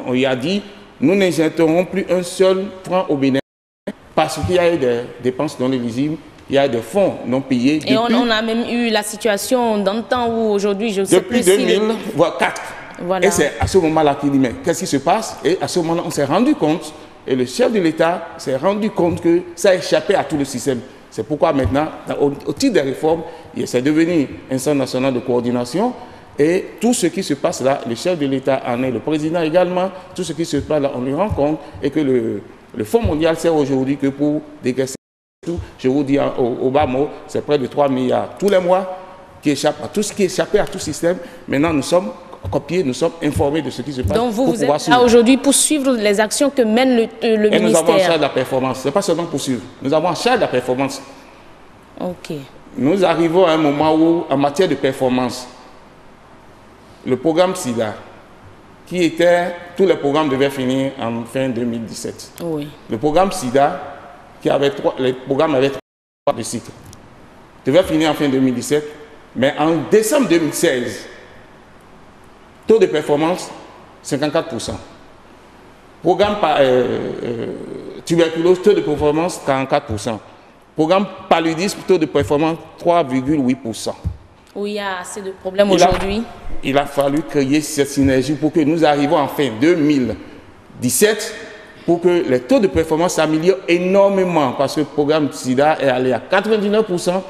on y a dit, nous n'injecterons plus un seul franc au Bénin parce qu'il y a eu des dépenses non éligibles, il y a des fonds non payés. Et on a même eu la situation dans le temps où aujourd'hui, je sais plus depuis 2000, voire 4. Voilà. Et c'est à ce moment-là qu'il dit, mais qu'est-ce qui se passe? Et à ce moment-là, on s'est rendu compte, et le chef de l'État s'est rendu compte que ça échappait à tout le système. C'est pourquoi maintenant, au titre des réformes, c'est devenu un centre national de coordination. Et tout ce qui se passe là, le chef de l'État en est, le président également, tout ce qui se passe là, on lui rend compte. Et que le Fonds mondial sert aujourd'hui que pour dégraisser tout. Je vous dis au bas mot, c'est près de 3 milliards tous les mois qui échappent à tout ce qui échappait à tout système. Maintenant, nous sommes copiés, nous sommes informés de ce qui se passe. Donc vous êtes là aujourd'hui pour suivre les actions que mène le ministère. Et nous avons en charge de la performance. Ce n'est pas seulement pour suivre. Nous avons en charge de la performance. Ok. Nous arrivons à un moment où, en matière de performance, le programme SIDA, qui était, tous les programmes devaient finir en fin 2017. Oui. Le programme SIDA, les programmes avaient 3 cycles, devait finir en fin 2017, mais en décembre 2016, taux de performance 54%. Programme tuberculose, taux de performance 44%. Programme paludisme, taux de performance 3,8%. Où il y a assez de problèmes aujourd'hui. Il a fallu créer cette synergie pour que nous arrivions en fin 2017 pour que les taux de performance s'améliorent énormément parce que le programme SIDA est allé à 99%,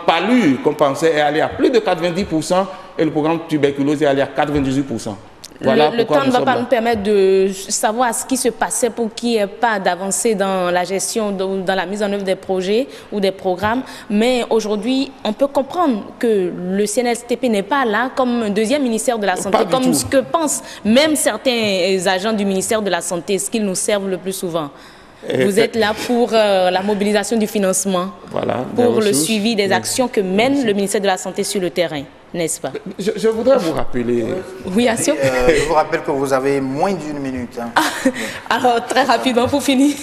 Palu, qu'on pensait, est allé à plus de 90% et le programme tuberculose est allé à 98%. Voilà le temps ne va pas nous permettre de savoir ce qui se passait pour qu'il n'y ait pas d'avancée dans la gestion, dans la mise en œuvre des projets ou des programmes. Mais aujourd'hui, on peut comprendre que le CNSTP n'est pas là comme un deuxième ministère de la Santé, comme ce que pensent même certains agents du ministère de la Santé, ce qu'ils nous servent le plus souvent. Vous êtes là pour la mobilisation du financement, pour le suivi des actions que mène le ministère de la Santé sur le terrain, n'est-ce pas? Je voudrais vous rappeler... Oui, Assio. Je vous rappelle que vous avez moins d'1 minute. Hein. Alors, très rapidement pour finir,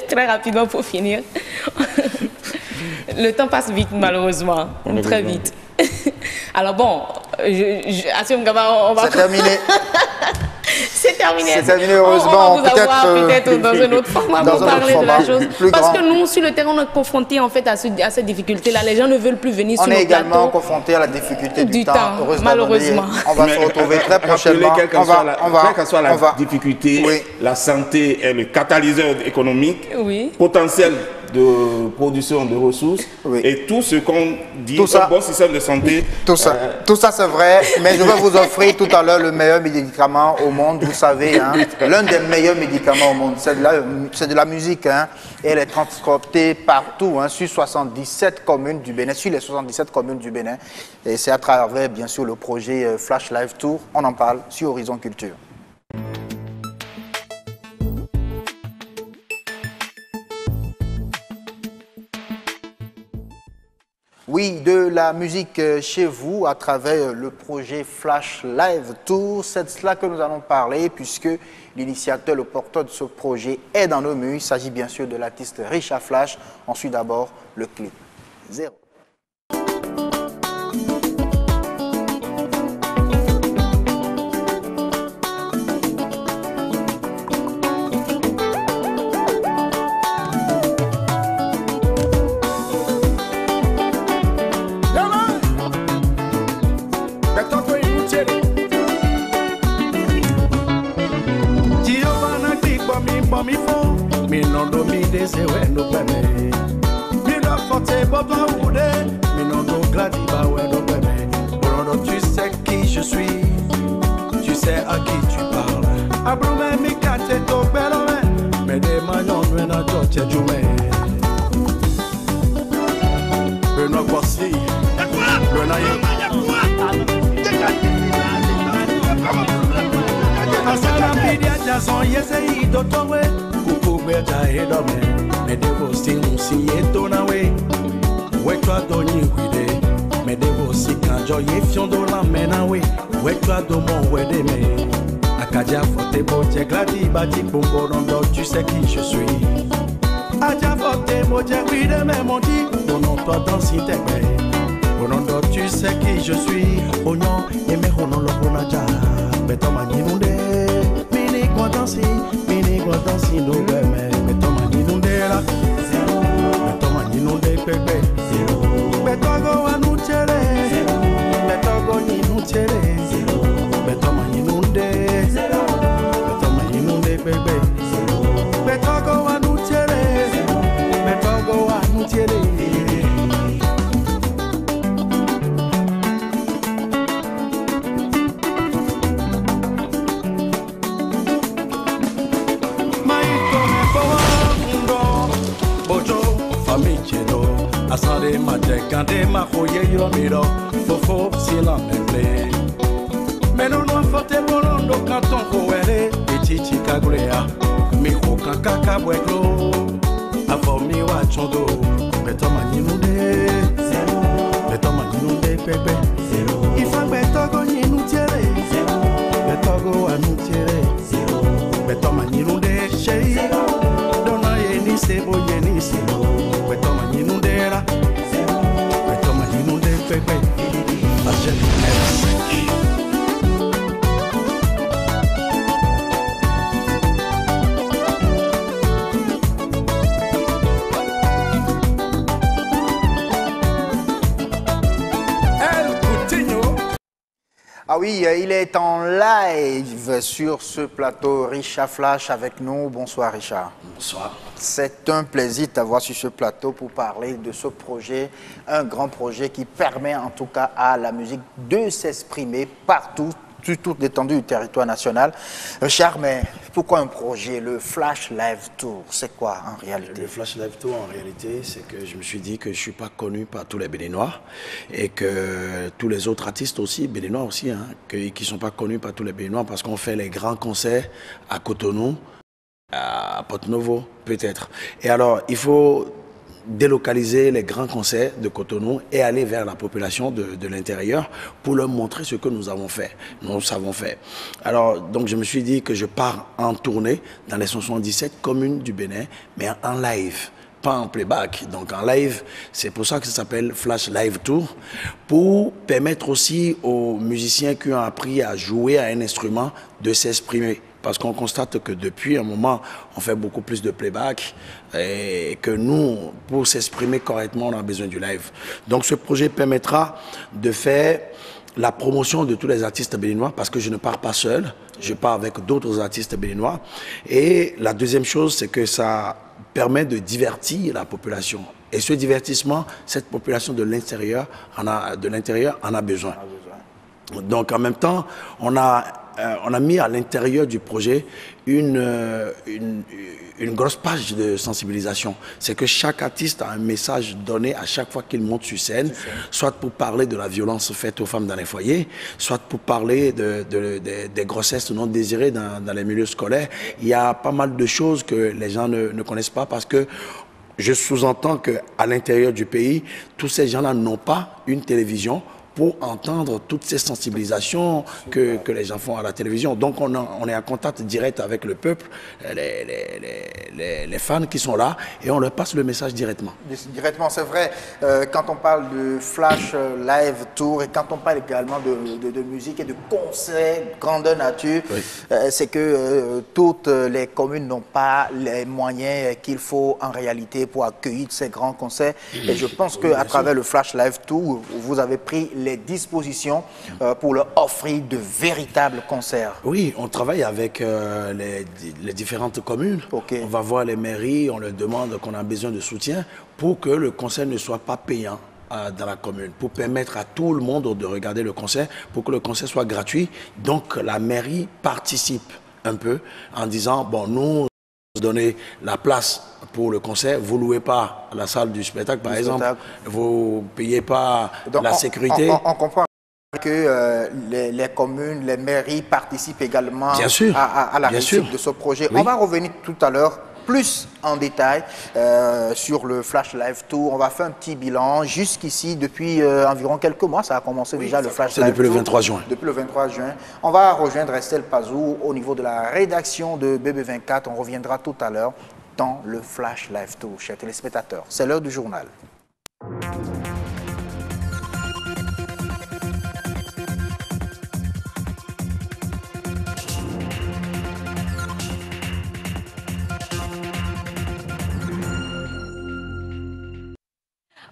très rapidement pour finir. Le temps passe vite, malheureusement, très vite. Alors bon, Assio Mgaba, on va... C'est terminé. C'est terminé. C'est terminé, heureusement. On va vous avoir peut-être dans un autre format pour parler de la chose. Parce que nous, sur le terrain, on est confrontés en fait à cette difficulté-là. Les gens ne veulent plus venir sur le plateau. On est également confrontés à la difficulté du temps. Malheureusement. On va se retrouver très prochainement. Quelle que soit la difficulté, la santé est le catalyseur économique potentiel de production de ressources et tout ce qu'on dit au bon système de santé. Tout ça c'est vrai, mais je vais vous offrir tout à l'heure le meilleur médicament au monde, vous savez, hein, l'un des meilleurs médicaments au monde, c'est de la musique, hein, et elle est transportée partout, hein, sur 77 communes du Bénin, sur les 77 communes du Bénin, et c'est à travers bien sûr le projet Flash Live Tour, on en parle sur Horizon Culture. Oui, de la musique chez vous à travers le projet Flash Live Tour. C'est de cela que nous allons parler puisque l'initiateur, le porteur de ce projet est dans nos murs. Il s'agit bien sûr de l'artiste Richard Flash. On suit d'abord le clip. 0. Tu sais qui je suis, tu sais à qui tu parles. Abrume mi kate to belome, me de magnon wena joche jume. Benoît Boissy, le naïf. Asala media jason yese idotowe, kuku beja edome. Me devo sing si etonawe, we twa doni kwide. Me devo sika Joye fiondo la menawe, wekla do mon wedeme. Akadia fote boje gladi bati bongo rondo, tu sais qui je suis. Adia fote boje wide me mondi, donon toi dans sintegbe. Rondo, tu sais qui je suis. Onyo, yeme hono lo bonaja. Beto maninunde, mini kwa dansi no beme. Beto maninunde la, beto maninunde pepe. Beto go anuchere, beto go ninuchere. Beto maninunde, beto maninunde pepe. Beto go anuchere, beto go anuchere. Asare majekande mahoye yomiro fofo sila memble Meno no fote borondo kanton koere Echichi kagulea Miko kankaka bweklo Avomi wa chondo Beto maninunde Beto maninunde pepe Ifa beto go ninutiere Beto go anutiere Beto maninunde shei Dona yeni sebo yeni sebo Beto maninunde Beto maninunde pepe Agent M5 Ah oui, il est en live sur ce plateau. Richard Flash avec nous. Bonsoir Richard. Bonsoir. C'est un plaisir de t'avoir sur ce plateau pour parler de ce projet, un grand projet qui permet en tout cas à la musique de s'exprimer partout, sur toute l'étendue du territoire national. Richard, mais pourquoi un projet, le Flash Live Tour? C'est quoi en réalité? Le Flash Live Tour en réalité, c'est que je me suis dit que je ne suis pas connu par tous les Béninois et que tous les autres artistes aussi, Béninois aussi, hein, qui ne sont pas connus par tous les Béninois parce qu'on fait les grands concerts à Cotonou, à Porto-Novo peut-être. Et alors, il faut délocaliser les grands concerts de Cotonou et aller vers la population de l'intérieur pour leur montrer ce que nous avons fait, nous savons faire. Alors, donc je me suis dit que je pars en tournée dans les 77 communes du Bénin, mais en live, pas en playback. Donc en live, c'est pour ça que ça s'appelle Flash Live Tour, pour permettre aussi aux musiciens qui ont appris à jouer à un instrument de s'exprimer. Parce qu'on constate que depuis un moment, on fait beaucoup plus de playback et que nous, pour s'exprimer correctement, on a besoin du live. Donc ce projet permettra de faire la promotion de tous les artistes béninois parce que je ne pars pas seul, je pars avec d'autres artistes béninois. Et la deuxième chose, c'est que ça permet de divertir la population. Et ce divertissement, cette population de l'intérieur en a besoin. Donc en même temps, on a mis à l'intérieur du projet une grosse page de sensibilisation. C'est que chaque artiste a un message donné à chaque fois qu'il monte sur scène, soit pour parler de la violence faite aux femmes dans les foyers, soit pour parler des grossesses non désirées dans les milieux scolaires. Il y a pas mal de choses que les gens ne connaissent pas parce que je sous-entends qu'à l'intérieur du pays, tous ces gens-là n'ont pas une télévision pour entendre toutes ces sensibilisations que les gens font à la télévision. Donc on est en contact direct avec le peuple, les fans qui sont là, et on leur passe le message directement. Directement, c'est vrai, quand on parle de Flash Live Tour et quand on parle également de musique et de concerts grandeur nature, oui, c'est que toutes les communes n'ont pas les moyens qu'il faut en réalité pour accueillir ces grands concerts. Et je pense qu'à travers le Flash Live Tour, vous avez pris les dispositions pour leur offrir de véritables concerts. Oui, on travaille avec les différentes communes. Okay. On va voir les mairies, on leur demande qu'on a besoin de soutien pour que le concert ne soit pas payant dans la commune, pour permettre à tout le monde de regarder le concert, pour que le concert soit gratuit. Donc la mairie participe un peu en disant, bon, nous donner la place pour le concert, vous louez pas la salle du spectacle par exemple, vous payez pas donc la sécurité. On comprend que les communes, les mairies participent également bien sûr, à la réussite de ce projet. Oui. On va revenir tout à l'heure plus en détail sur le Flash Live Tour. On va faire un petit bilan jusqu'ici depuis environ quelques mois. Ça a commencé déjà le Flash Live Tour. Depuis le 23 juin. Depuis le 23 juin. On va rejoindre Estelle Pazou au niveau de la rédaction de BB24. On reviendra tout à l'heure dans le Flash Live Tour, chers téléspectateurs. C'est l'heure du journal.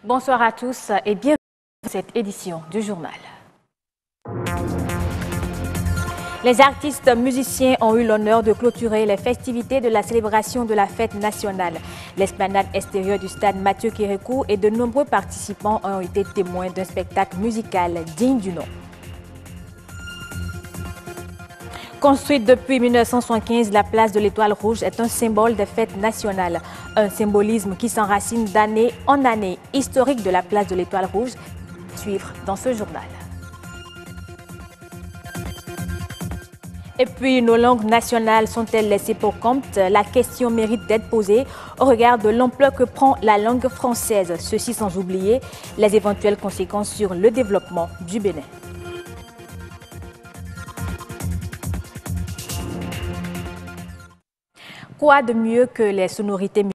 Bonsoir à tous et bienvenue dans cette édition du journal. Les artistes musiciens ont eu l'honneur de clôturer les festivités de la célébration de la fête nationale. L'esplanade extérieure du stade Mathieu Kérékou et de nombreux participants ont été témoins d'un spectacle musical digne du nom. Construite depuis 1975, la place de l'Étoile Rouge est un symbole des fêtes nationales. Un symbolisme qui s'enracine d'année en année. Historique de la place de l'Étoile Rouge, suivre dans ce journal. Et puis, nos langues nationales sont-elles laissées pour compte? La question mérite d'être posée au regard de l'ampleur que prend la langue française. Ceci sans oublier les éventuelles conséquences sur le développement du Bénin. Quoi de mieux que les sonorités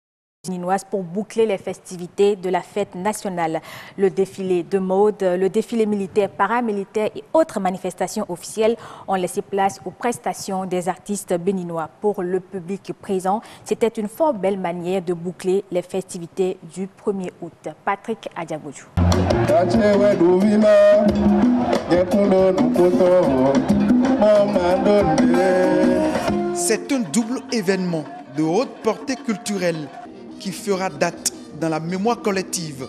béninoises pour boucler les festivités de la fête nationale? Le défilé de mode, le défilé militaire, paramilitaire et autres manifestations officielles ont laissé place aux prestations des artistes béninois. Pour le public présent, c'était une fort belle manière de boucler les festivités du 1er août. Patrick Adiagoudjou. C'est un double événement de haute portée culturelle qui fera date dans la mémoire collective.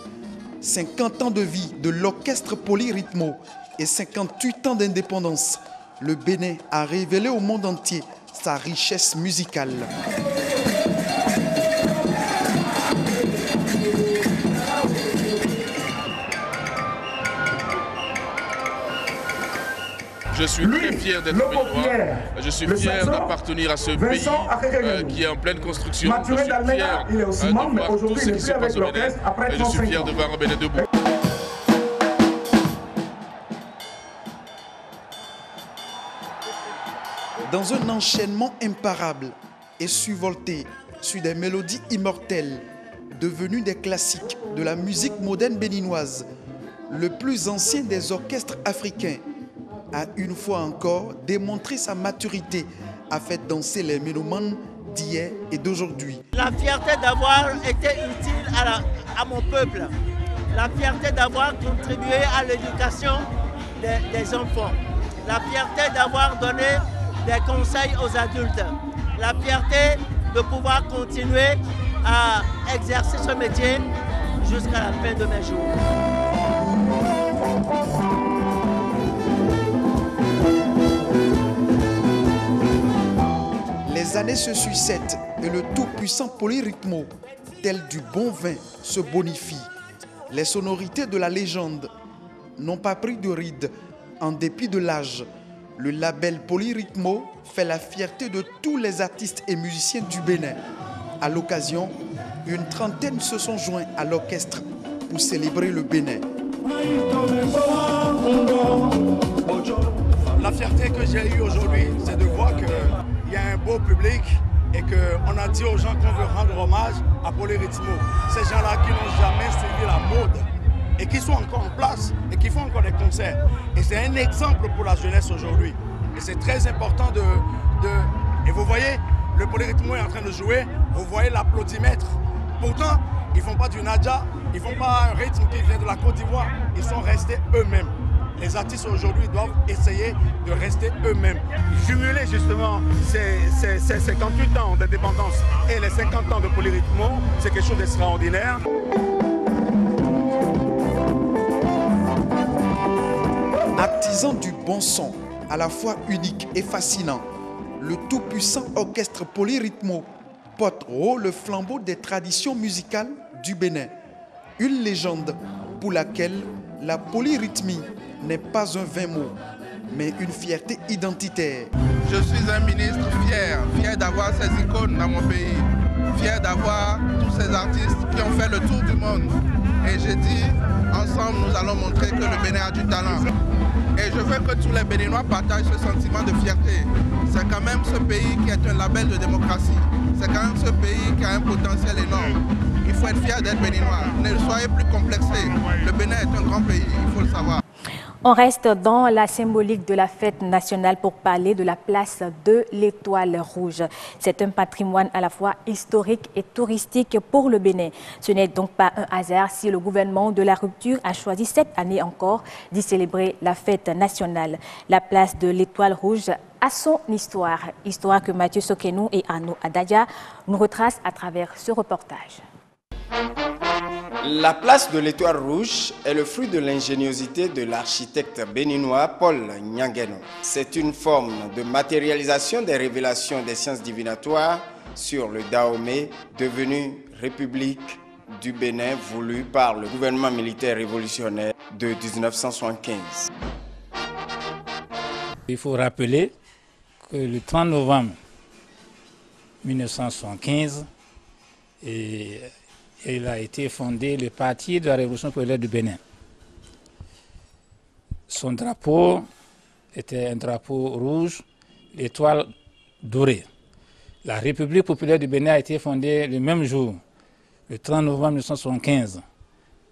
50 ans de vie de l'orchestre Polyrythmo et 58 ans d'indépendance. Le Bénin a révélé au monde entier sa richesse musicale. Je suis très fier d'être béninois. Je suis fier d'appartenir à ce pays qui est en pleine construction. Je suis fier de voir tout ce qui se passe au Bénin. Et je suis fier de voir un Bénin debout. Dans un enchaînement imparable et survolté sur des mélodies immortelles, devenues des classiques de la musique moderne béninoise, le plus ancien des orchestres africains a une fois encore démontré sa maturité, a fait danser les mélomanes d'hier et d'aujourd'hui. La fierté d'avoir été utile à mon peuple, la fierté d'avoir contribué à l'éducation des enfants, la fierté d'avoir donné des conseils aux adultes, la fierté de pouvoir continuer à exercer ce métier jusqu'à la fin de mes jours. Les années se succèdent et le tout-puissant Polyrythmo, tel du bon vin, se bonifie. Les sonorités de la légende n'ont pas pris de ride en dépit de l'âge. Le label Polyrythmo fait la fierté de tous les artistes et musiciens du Bénin. À l'occasion, une trentaine se sont joints à l'orchestre pour célébrer le Bénin. La fierté que j'ai eue aujourd'hui, c'est de voir qu'il y a un beau public et qu'on a dit aux gens qu'on veut rendre hommage à Polyrythmo. Ces gens-là qui n'ont jamais suivi la mode et qui sont encore en place et qui font encore des concerts. Et c'est un exemple pour la jeunesse aujourd'hui. Et c'est très important Et vous voyez, le Polyrythmo est en train de jouer, vous voyez l'applaudimètre. Pourtant, ils ne font pas du Nadja, ils ne font pas un rythme qui vient de la Côte d'Ivoire. Ils sont restés eux-mêmes. Les artistes aujourd'hui doivent essayer de rester eux-mêmes. Jumeler justement ces 58 ans d'indépendance et les 50 ans de Polyrythmo, c'est quelque chose d'extraordinaire. Artisan du bon son, à la fois unique et fascinant, le tout-puissant orchestre Polyrythmo porte haut le flambeau des traditions musicales du Bénin. Une légende pour laquelle la polyrythmie n'est pas un vain mot, mais une fierté identitaire. Je suis un ministre fier d'avoir ces icônes dans mon pays. fier d'avoir tous ces artistes qui ont fait le tour du monde. Et j'ai dit, ensemble, nous allons montrer que le Bénin a du talent. Et je veux que tous les Béninois partagent ce sentiment de fierté. C'est quand même ce pays qui est un label de démocratie. C'est quand même ce pays qui a un potentiel énorme. Il faut être fier d'être Béninois. Ne soyez plus complexés. Le Bénin est un grand pays, il faut le savoir. On reste dans la symbolique de la fête nationale pour parler de la place de l'Étoile Rouge. C'est un patrimoine à la fois historique et touristique pour le Bénin. Ce n'est donc pas un hasard si le gouvernement de la rupture a choisi cette année encore d'y célébrer la fête nationale. La place de l'Étoile Rouge a son histoire que Mathieu Sokenou et Arnaud Adadja nous retracent à travers ce reportage. La place de l'Étoile Rouge est le fruit de l'ingéniosité de l'architecte béninois Paul Nyangeno. C'est une forme de matérialisation des révélations des sciences divinatoires sur le Dahomey, devenu République du Bénin, voulu par le gouvernement militaire révolutionnaire de 1975. Il faut rappeler que le 30 novembre 1975, il a été fondé le Parti de la Révolution populaire du Bénin. Son drapeau était un drapeau rouge, l'étoile dorée. La République populaire du Bénin a été fondée le même jour, le 30 novembre 1975.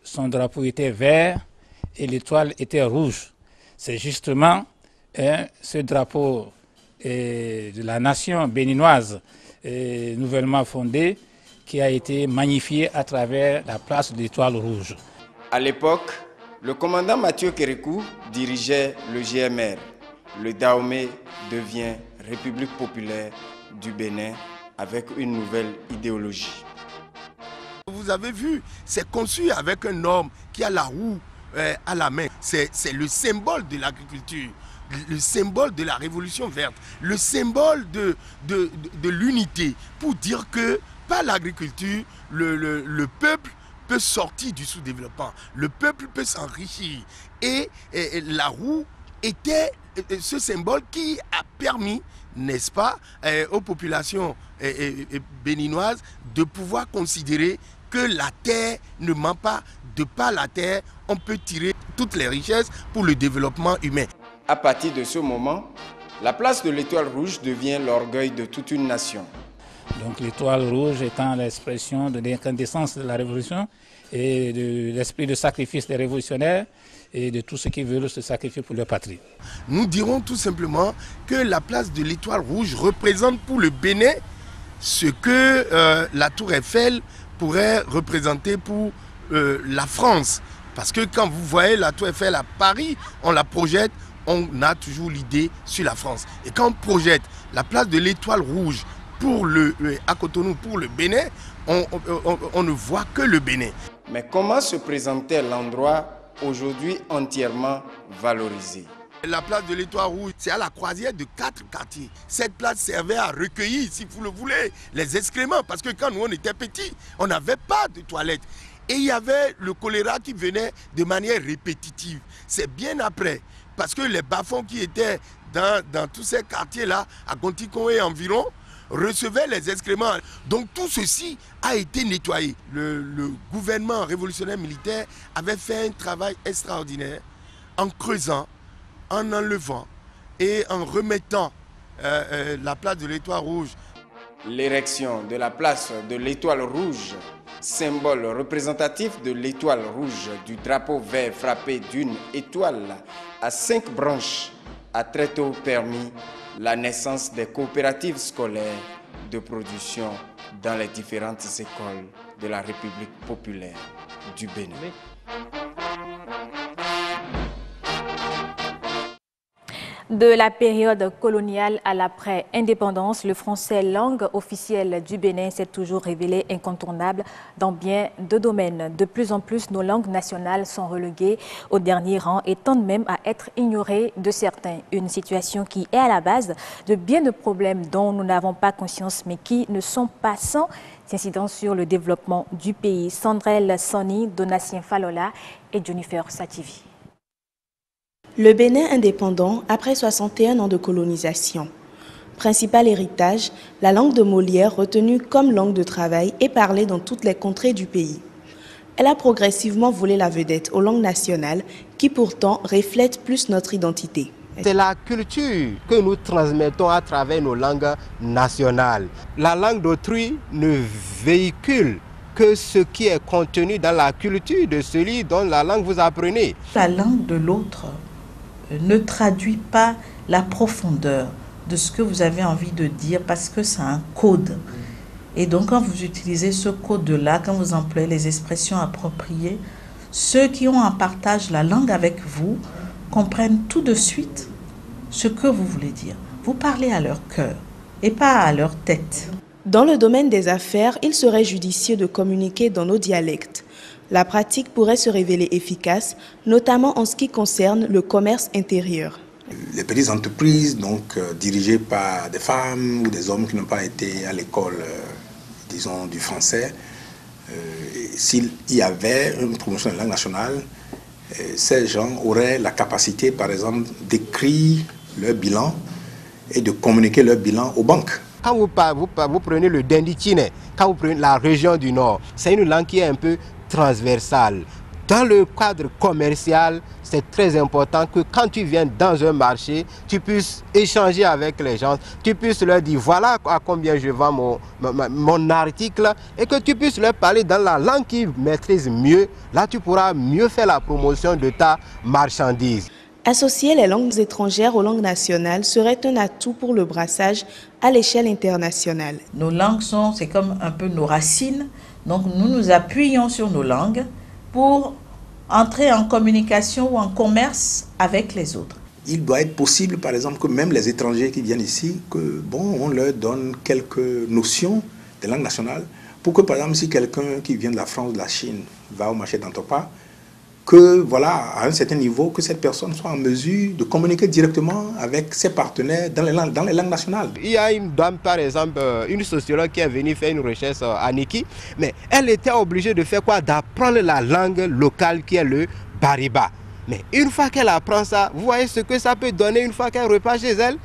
Son drapeau était vert et l'étoile était rouge. C'est justement ce drapeau de la nation béninoise nouvellement fondée qui a été magnifié à travers la place de l'Étoile Rouge. À l'époque, le commandant Mathieu Kérékou dirigeait le GMR. Le Dahomey devient République populaire du Bénin avec une nouvelle idéologie. Vous avez vu, c'est conçu avec un homme qui a la roue à la main. C'est le symbole de l'agriculture, le symbole de la révolution verte, le symbole de l'unité pour dire que par l'agriculture, le peuple peut sortir du sous-développement, le peuple peut s'enrichir. Et la roue était ce symbole qui a permis, n'est-ce pas, aux populations béninoises de pouvoir considérer que la terre ne ment pas. De par la terre, on peut tirer toutes les richesses pour le développement humain. À partir de ce moment, la place de l'Étoile Rouge devient l'orgueil de toute une nation. Donc l'étoile rouge étant l'expression de l'incandescence de la révolution et de l'esprit de sacrifice des révolutionnaires et de tous ceux qui veulent se sacrifier pour leur patrie. Nous dirons tout simplement que la place de l'Étoile Rouge représente pour le Bénin ce que la Tour Eiffel pourrait représenter pour la France. Parce que quand vous voyez la Tour Eiffel à Paris, on la projette, on a toujours l'idée sur la France. Et quand on projette la place de l'Étoile Rouge à Cotonou pour le Bénin, on ne voit que le Bénin. Mais comment se présentait l'endroit aujourd'hui entièrement valorisé? La place de l'Étoile Rouge, c'est à la croisière de 4 quartiers. Cette place servait à recueillir, si vous le voulez, les excréments. Parce que quand nous on était petits, on n'avait pas de toilettes. Et il y avait le choléra qui venait de manière répétitive. C'est bien après. Parce que les bas-fonds qui étaient dans tous ces quartiers-là, à Gontikon et environ, recevaient les excréments. Donc tout ceci a été nettoyé. Le gouvernement révolutionnaire militaire avait fait un travail extraordinaire en creusant, en enlevant et en remettant la place de l'Étoile Rouge. L'érection de la place de l'Étoile Rouge, symbole représentatif de l'Étoile Rouge du drapeau vert frappé d'une étoile à 5 branches, a très tôt permis la naissance des coopératives scolaires de production dans les différentes écoles de la République populaire du Bénin. De la période coloniale à l'après-indépendance, le français, langue officielle du Bénin, s'est toujours révélé incontournable dans bien de domaines. De plus en plus, nos langues nationales sont reléguées au dernier rang et tendent même à être ignorées de certains. Une situation qui est à la base de bien de problèmes dont nous n'avons pas conscience, mais qui ne sont pas sans incidence sur le développement du pays. Sandrel Soni, Donatien Falola et Jennifer Sativi. Le Bénin indépendant après 61 ans de colonisation. Principal héritage, la langue de Molière, retenue comme langue de travail, est parlée dans toutes les contrées du pays. Elle a progressivement volé la vedette aux langues nationales qui pourtant reflètent plus notre identité. C'est la culture que nous transmettons à travers nos langues nationales. La langue d'autrui ne véhicule que ce qui est contenu dans la culture de celui dont la langue vous apprenez. La langue de l'autre ne traduit pas la profondeur de ce que vous avez envie de dire parce que c'est un code. Et donc quand vous utilisez ce code-là, quand vous employez les expressions appropriées, ceux qui ont en partage la langue avec vous comprennent tout de suite ce que vous voulez dire. Vous parlez à leur cœur et pas à leur tête. Dans le domaine des affaires, il serait judicieux de communiquer dans nos dialectes. La pratique pourrait se révéler efficace, notamment en ce qui concerne le commerce intérieur. Les petites entreprises, donc dirigées par des femmes ou des hommes qui n'ont pas été à l'école, disons, du français, s'il y avait une promotion de la langue nationale, ces gens auraient la capacité, par exemple, d'écrire leur bilan et de communiquer leur bilan aux banques. Quand vous prenez le Denditine, quand vous prenez la région du Nord, c'est une langue qui est un peu transversale. Dans le cadre commercial, c'est très important que quand tu viens dans un marché, tu puisses échanger avec les gens, tu puisses leur dire voilà à combien je vends mon article et que tu puisses leur parler dans la langue qu'ils maîtrisent mieux. Là, tu pourras mieux faire la promotion de ta marchandise. Associer les langues étrangères aux langues nationales serait un atout pour le brassage à l'échelle internationale. Nos langues c'est comme un peu nos racines, donc nous nous appuyons sur nos langues pour entrer en communication ou en commerce avec les autres. Il doit être possible, par exemple, que même les étrangers qui viennent ici, on leur donne quelques notions de langue nationale pour que, par exemple, si quelqu'un qui vient de la France, de la Chine, va au marché d'Antopa, que, voilà, à un certain niveau, que cette personne soit en mesure de communiquer directement avec ses partenaires dans les langues nationales. Il y a une dame, par exemple, une sociologue qui est venue faire une recherche à Niki, mais elle était obligée de faire quoi? D'apprendre la langue locale qui est le Bariba. Mais une fois qu'elle apprend ça, vous voyez ce que ça peut donner une fois qu'elle repart chez elle?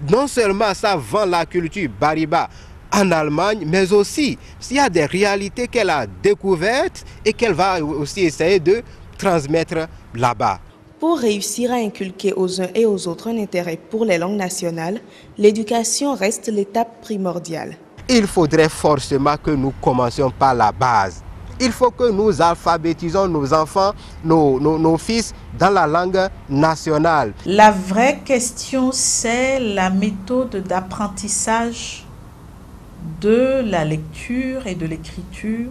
Non seulement ça vend la culture Bariba en Allemagne, mais aussi s'il y a des réalités qu'elle a découvertes et qu'elle va aussi essayer de transmettre là-bas. Pour réussir à inculquer aux uns et aux autres un intérêt pour les langues nationales, l'éducation reste l'étape primordiale. Il faudrait forcément que nous commencions par la base. Il faut que nous alphabétisons nos enfants, nos fils dans la langue nationale. La vraie question, c'est la méthode d'apprentissage de la lecture et de l'écriture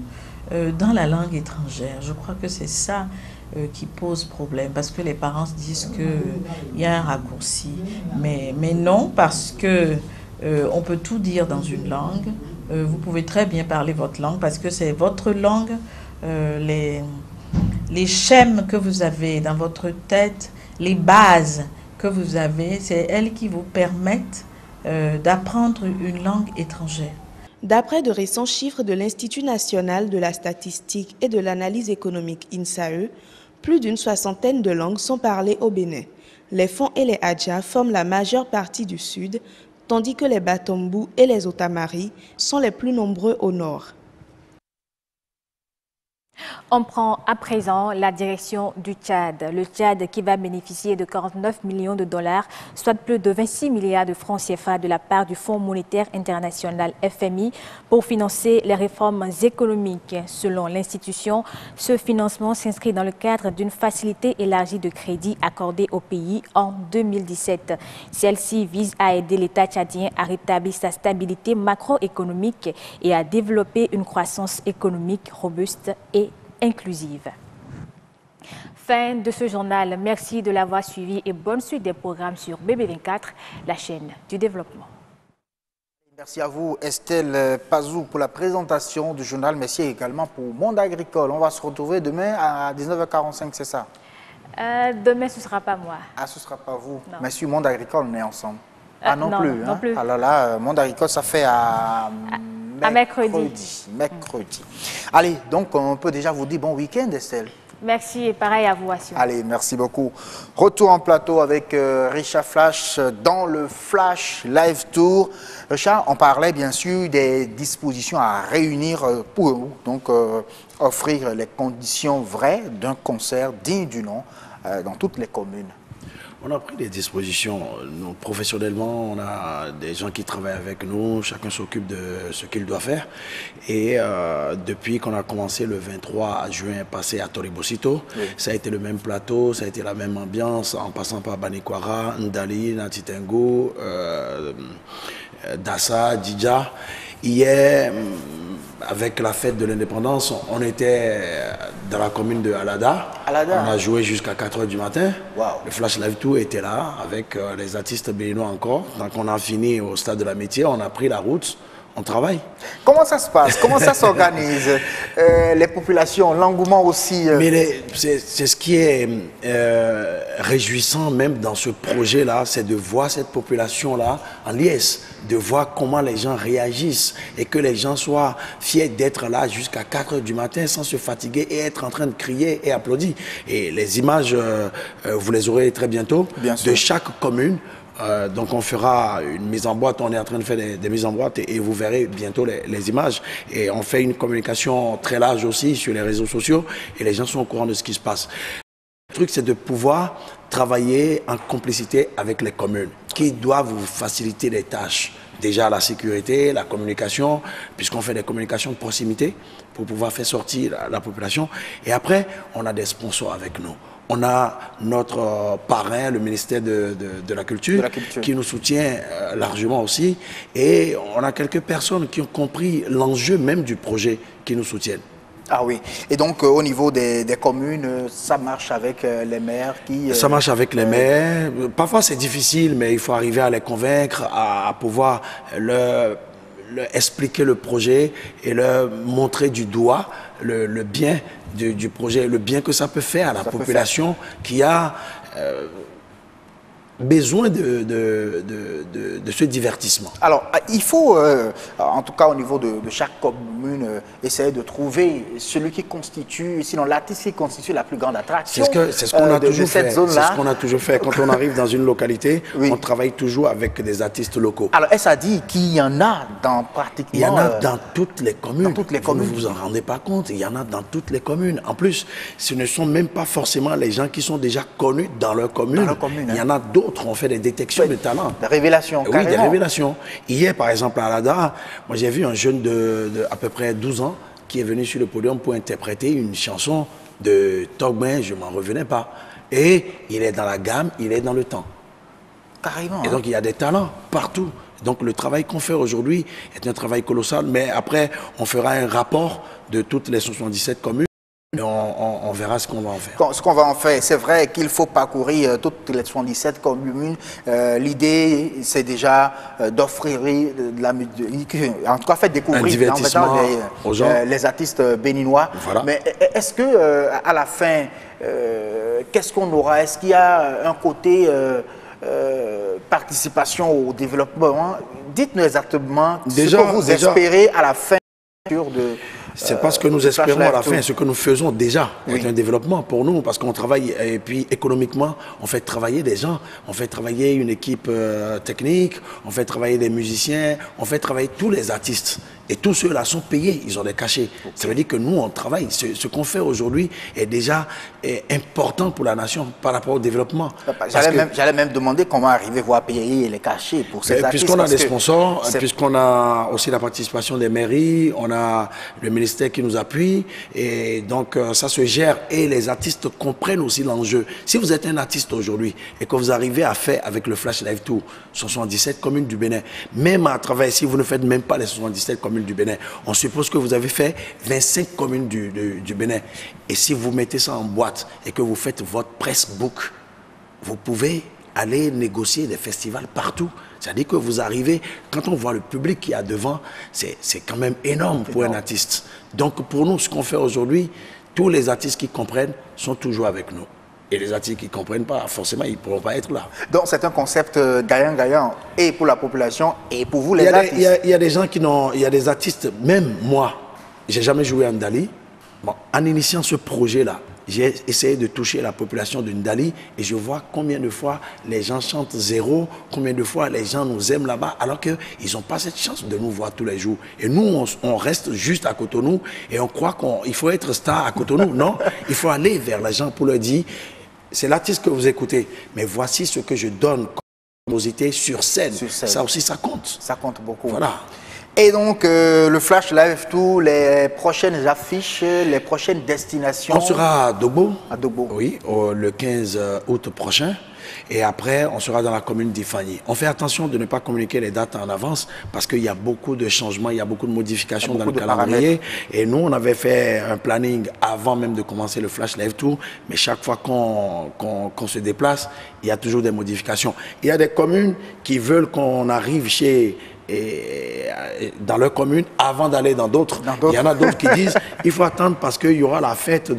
dans la langue étrangère. Je crois que c'est ça qui pose problème, parce que les parents se disent qu'il y a un raccourci. Mais non, parce que on peut tout dire dans une langue. Vous pouvez très bien parler votre langue parce que c'est votre langue. Les schèmes que vous avez dans votre tête, les bases que vous avez, c'est elles qui vous permettent d'apprendre une langue étrangère. D'après de récents chiffres de l'Institut national de la statistique et de l'analyse économique INSAE, plus d'une 60aine de langues sont parlées au Bénin. Les Fon et les Adja forment la majeure partie du sud, tandis que les Batombu et les Otamari sont les plus nombreux au nord. On prend à présent la direction du Tchad. Le Tchad qui va bénéficier de 49 millions de dollars, soit plus de 26 milliards de francs CFA de la part du Fonds monétaire international FMI pour financer les réformes économiques. Selon l'institution, ce financement s'inscrit dans le cadre d'une facilité élargie de crédit accordée au pays en 2017. Celle-ci vise à aider l'État tchadien à rétablir sa stabilité macroéconomique et à développer une croissance économique robuste et inclusive. Fin de ce journal. Merci de l'avoir suivi et bonne suite des programmes sur BB24, la chaîne du développement. Merci à vous Estelle Pazou pour la présentation du journal. Merci également pour Monde Agricole. On va se retrouver demain à 19h45, c'est ça? Demain, ce ne sera pas moi. Ah, ce ne sera pas vous. Non. Mais sur Monde Agricole, on est ensemble. Non, non, plus. Non plus. Alors là, Monde Agricole, ça fait à mercredi. Allez, donc on peut déjà vous dire bon week-end, Estelle. Merci et pareil à vous, Assou. Allez, merci beaucoup. Retour en plateau avec Richard Flash dans le Flash Live Tour. Richard, on parlait bien sûr des dispositions à réunir pour donc offrir les conditions vraies d'un concert digne du nom dans toutes les communes. On a pris des dispositions. Nous, professionnellement, on a des gens qui travaillent avec nous. Chacun s'occupe de ce qu'il doit faire. Et depuis qu'on a commencé le 23 juin passé à Toribosito, ça a été le même plateau, ça a été la même ambiance, en passant par Banikwara, Ndali, Natitengo, Dassa, Djidja. Hier, avec la fête de l'indépendance, on était dans la commune de Alada. On a joué jusqu'à 4 h du matin. Wow. Le Flash Live Tour était là avec les artistes béninois encore. Donc on a fini au stade de l'Amitié, on a pris la route, on travaille. Comment ça se passe? Comment ça s'organise? Les populations, l'engouement aussi. Mais c'est ce qui est réjouissant même dans ce projet-là, c'est de voir cette population-là en liesse, de voir comment les gens réagissent et que les gens soient fiers d'être là jusqu'à 4 h du matin sans se fatiguer et être en train de crier et applaudir. Et les images, vous les aurez très bientôt, de chaque commune. Donc on fera une mise en boîte, on est en train de faire des mises en boîte et vous verrez bientôt les images. Et on fait une communication très large aussi sur les réseaux sociaux et les gens sont au courant de ce qui se passe. Le truc, c'est de pouvoir travailler en complicité avec les communes qui doivent vous faciliter les tâches. Déjà la sécurité, la communication, puisqu'on fait des communications de proximité pour pouvoir faire sortir la population. Et après, on a des sponsors avec nous. On a notre parrain, le ministère de la Culture, qui nous soutient largement aussi. Et on a quelques personnes qui ont compris l'enjeu même du projet qui nous soutiennent. Ah oui. Et donc, au niveau des communes, ça marche avec les maires qui... Ça marche avec les maires. Parfois, c'est difficile, mais il faut arriver à les convaincre, à pouvoir leur expliquer le projet et leur montrer du doigt le bien du projet, le bien que ça peut faire à la population qui a besoin de ce divertissement. Alors, il faut, en tout cas au niveau de chaque commune, essayer de trouver celui qui constitue, sinon l'artiste qui constitue la plus grande attraction c'est ce qu'on a toujours fait. cette zone-là. C'est ce qu'on a toujours fait. Quand on arrive dans une localité, on travaille toujours avec des artistes locaux. Alors, est-ce à dire qu'il y en a dans pratiquement... Il y en a dans toutes les communes. Dans toutes les communes. Vous ne vous en rendez pas compte. Il y en a dans toutes les communes. En plus, ce ne sont même pas forcément les gens qui sont déjà connus dans leur commune. Il y en a d'autres. On fait des détections de talents. Des révélations, oui, des révélations. Hier, par exemple, à Alada, moi j'ai vu un jeune de à peu près 12 ans qui est venu sur le podium pour interpréter une chanson de Togben, je ne m'en revenais pas. Et il est dans la gamme, il est dans le temps. Carrément. Et donc il y a des talents partout. Donc le travail qu'on fait aujourd'hui est un travail colossal, mais après on fera un rapport de toutes les 77 communes. Et on verra ce qu'on va en faire. Ce qu'on va en faire, c'est vrai qu'il faut parcourir toutes les 77 communes. L'idée, c'est déjà d'offrir de la musique, en tout cas, faire découvrir aux gens. Les artistes béninois. Voilà. Mais est-ce que à la fin, qu'est-ce qu'on aura? Est-ce qu'il y a un côté participation au développement? Dites-nous exactement ce que vous espérez à la fin de... C'est pas ce que nous espérons à la fin, ce que nous faisons déjà est un développement pour nous, parce qu'on travaille, et puis économiquement, on fait travailler des gens, on fait travailler une équipe technique, on fait travailler des musiciens, on fait travailler tous les artistes. Et tous ceux-là sont payés, ils ont des cachets. Ça veut dire que nous, on travaille. Ce qu'on fait aujourd'hui est déjà important pour la nation par rapport au développement. J'allais même demander comment arriver à payer les cachets pour ces artistes. Puisqu'on a des sponsors, puisqu'on a aussi la participation des mairies, on a le ministère qui nous appuie, et donc ça se gère et les artistes comprennent aussi l'enjeu. Si vous êtes un artiste aujourd'hui et que vous arrivez à faire avec le Flash Live Tour 77 communes du Bénin, même à travers, si vous ne faites même pas les 77 communes du Bénin, on suppose que vous avez fait 25 communes du Bénin. Et si vous mettez ça en boîte et que vous faites votre press book, vous pouvez aller négocier des festivals partout. C'est-à-dire que vous arrivez, quand on voit le public qui y a devant, c'est quand même énorme pour un artiste. Donc pour nous, ce qu'on fait aujourd'hui, tous les artistes qui comprennent sont toujours avec nous. Et les artistes qui ne comprennent pas, forcément, ils ne pourront pas être là. Donc c'est un concept gagnant-gagnant, et pour la population, et pour vous les artistes. Il y a des gens qui n'ont... Il y a des artistes, même moi, je n'ai jamais joué en Dali. Bon, en initiant ce projet-là, j'ai essayé de toucher la population de Ndali et je vois combien de fois les gens chantent zéro, combien de fois les gens nous aiment là-bas, alors qu'ils n'ont pas cette chance de nous voir tous les jours. Et nous, on reste juste à Cotonou et on croit qu'il faut être star à Cotonou. Non, il faut aller vers les gens pour leur dire, c'est l'artiste que vous écoutez, mais voici ce que je donne comme musique sur scène. Ça aussi, ça compte. Ça compte beaucoup. Voilà. Et donc, le Flash Live Tour, les prochaines affiches, les prochaines destinations. On sera à Dogbo. À Dogbo. Oui, le 15 août prochain. Et après, on sera dans la commune d'Ifani. On fait attention de ne pas communiquer les dates en avance parce qu'il y a beaucoup de changements, il y a beaucoup de modifications dans le calendrier. Et nous, on avait fait un planning avant même de commencer le Flash Live Tour. Mais chaque fois qu'on se déplace, il y a toujours des modifications. Il y a des communes qui veulent qu'on arrive dans leur commune avant d'aller dans d'autres. Il y en a d'autres qui disent il faut attendre parce qu'il y aura la fête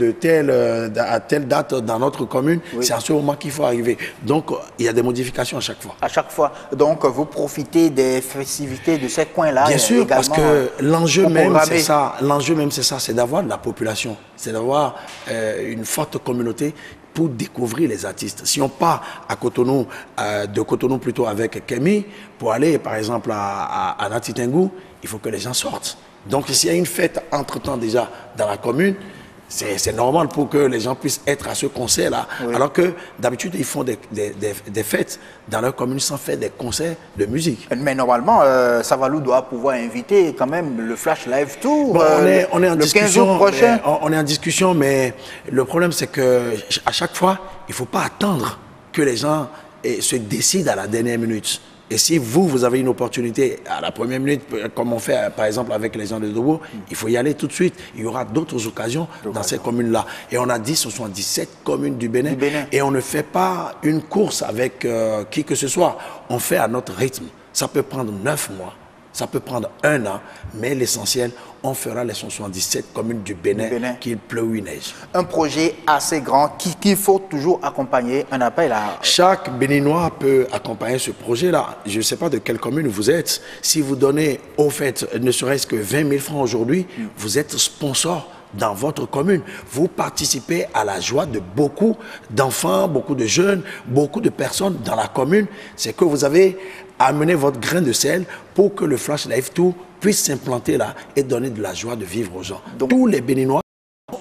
à telle date dans notre commune. Oui. C'est à ce moment qu'il faut arriver. Donc, il y a des modifications à chaque fois. À chaque fois. Donc, vous profitez des festivités de ces coins-là. Bien sûr, parce que l'enjeu même, c'est ça. L'enjeu même, c'est ça. C'est d'avoir de la population. C'est d'avoir une forte communauté pour découvrir les artistes. Si on part à Cotonou, de Cotonou plutôt avec Kémy, pour aller par exemple à Nati Tengou, il faut que les gens sortent. Donc s'il y a une fête entre-temps déjà dans la commune, c'est normal pour que les gens puissent être à ce concert-là. Oui. Alors que d'habitude, ils font des fêtes dans leur commune sans faire des concerts de musique. Mais normalement, Savalou doit pouvoir inviter quand même le Flash Live Tour. Bon, on est en discussion. 15 août prochain. On est en discussion, mais le problème, c'est qu'à chaque fois, il ne faut pas attendre que les gens se décident à la dernière minute. Et si vous avez une opportunité à la première minute, comme on fait par exemple avec les gens de Dogbo, il faut y aller tout de suite. Il y aura d'autres occasions dans ces communes-là. Et on a dit ce sont 17 communes du Bénin. Et on ne fait pas une course avec qui que ce soit. On fait à notre rythme. Ça peut prendre 9 mois, ça peut prendre 1 an, mais l'essentiel, on fera les 77 communes du Bénin, qu'il pleuve ou il neige. Un projet assez grand qu'il faut toujours accompagner, un appel à... Chaque Béninois peut accompagner ce projet-là. Je ne sais pas de quelle commune vous êtes. Si vous donnez, au fait, ne serait-ce que 20 000 francs aujourd'hui, vous êtes sponsor dans votre commune. Vous participez à la joie de beaucoup d'enfants, beaucoup de jeunes, beaucoup de personnes dans la commune. C'est que vous avez amené votre grain de sel pour que le Flash Live Tour puisse s'implanter là et donner de la joie de vivre aux gens. Donc, tous les Béninois sont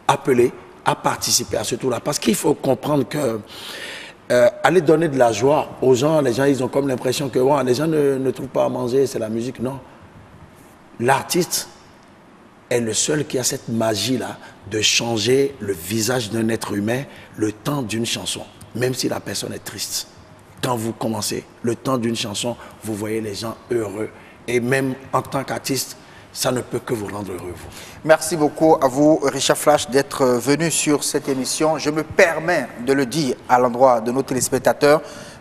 appelés à participer à ce tour-là. Parce qu'il faut comprendre que aller donner de la joie aux gens, les gens ils ont comme l'impression que les gens ne trouvent pas à manger, c'est la musique. Non. L'artiste est le seul qui a cette magie-là de changer le visage d'un être humain le temps d'une chanson, même si la personne est triste. Quand vous commencez le temps d'une chanson, vous voyez les gens heureux. Et même en tant qu'artiste, ça ne peut que vous rendre heureux. Vous. Merci beaucoup à vous, Richard Flash, d'être venu sur cette émission. Je me permets de le dire à l'endroit de nos téléspectateurs,